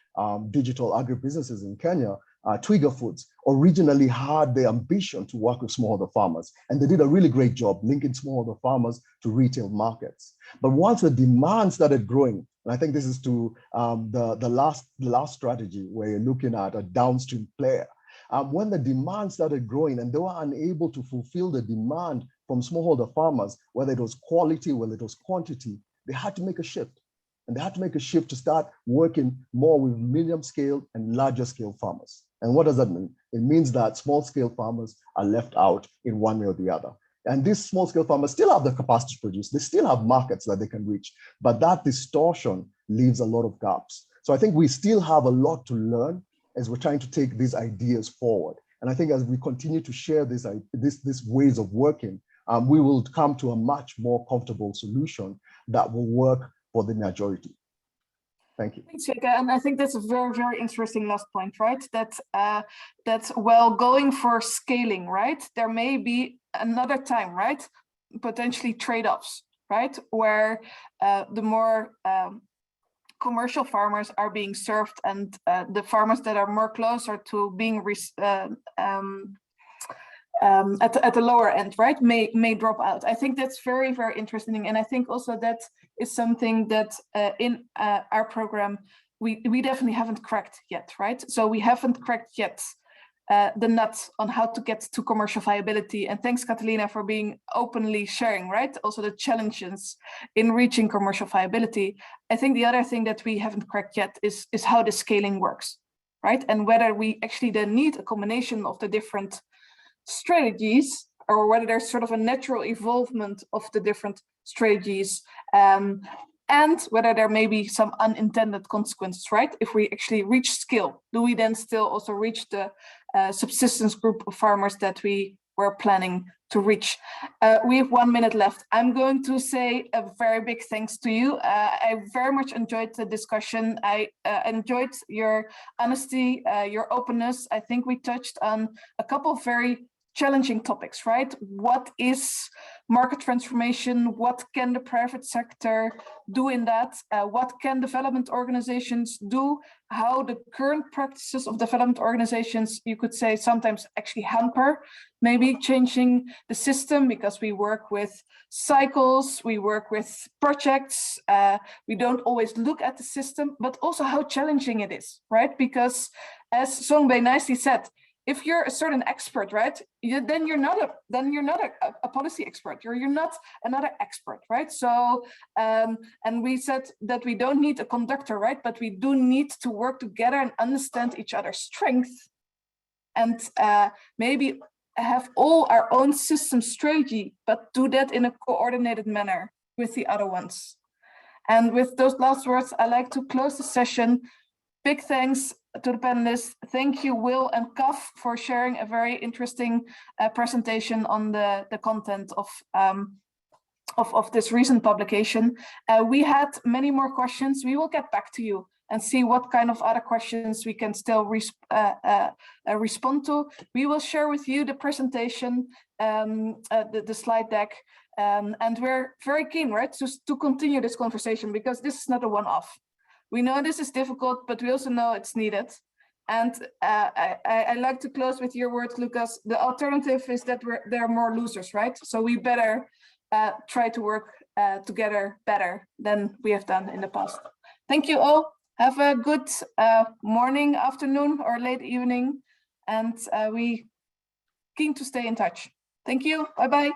digital agribusinesses in Kenya, Twiga Foods, originally had the ambition to work with smallholder farmers, and they did a really great job linking smallholder farmers to retail markets. But once the demand started growing, and I think this is to the last strategy where you're looking at a downstream player, when the demand started growing and they were unable to fulfill the demand from smallholder farmers, whether it was quality, whether it was quantity, they had to make a shift. And they had to make a shift to start working more with medium scale and larger scale farmers. And what does that mean? It means that small scale farmers are left out in one way or the other. And these small scale farmers still have the capacity to produce. They still have markets that they can reach, but that distortion leaves a lot of gaps. So I think we still have a lot to learn as we're trying to take these ideas forward. And I think as we continue to share these ways of working, we will come to a much more comfortable solution that will work for the majority. Thank you. Thanks, Jake. And I think that's a very, very interesting last point, right? That while going for scaling, right, there may be another time, right, potentially trade-offs, right, where the more commercial farmers are being served and the farmers that are more closer to being at the lower end, right, may drop out. I think that's very, very interesting. And I think also that is something that in our program, we definitely haven't cracked yet, right? So we haven't cracked yet the nut on how to get to commercial viability. And thanks, Catalina, for being openly sharing, right? Also the challenges in reaching commercial viability. I think the other thing that we haven't cracked yet is how the scaling works, right? And whether we actually then need a combination of the different strategies, or whether there's sort of a natural evolvement of the different strategies, and whether there may be some unintended consequences, right? If we actually reach scale, do we then still also reach the subsistence group of farmers that we were planning to reach? We have 1 minute left. I'm going to say a very big thanks to you. I very much enjoyed the discussion. I enjoyed your honesty, your openness. I think we touched on a couple of very challenging topics, right? What is market transformation? What can the private sector do in that? What can development organizations do? How the current practices of development organizations, you could say, sometimes actually hamper maybe changing the system, because we work with cycles, we work with projects, we don't always look at the system, but also how challenging it is, right? Because as Songbei nicely said, if you're a certain expert, right, then you're not a policy expert. You're not another expert, right? So, and we said that we don't need a conductor, right? But we do need to work together and understand each other's strengths, and maybe have all our own system strategy, but do that in a coordinated manner with the other ones. And with those last words, I like to close the session. Big thanks to the panelists. Thank you, Will and Kaf, for sharing a very interesting presentation on the content of this recent publication. We had many more questions. We will get back to you and see what kind of other questions we can still respond to. We will share with you the presentation, the slide deck, and we're very keen, right, to continue this conversation, because this is not a one-off. We know this is difficult, but we also know it's needed. And I like to close with your words, Lucas. The alternative is that there are more losers, right? So we better try to work together better than we have done in the past. Thank you all. Have a good morning, afternoon, or late evening. And we keen to stay in touch. Thank you. Bye-bye.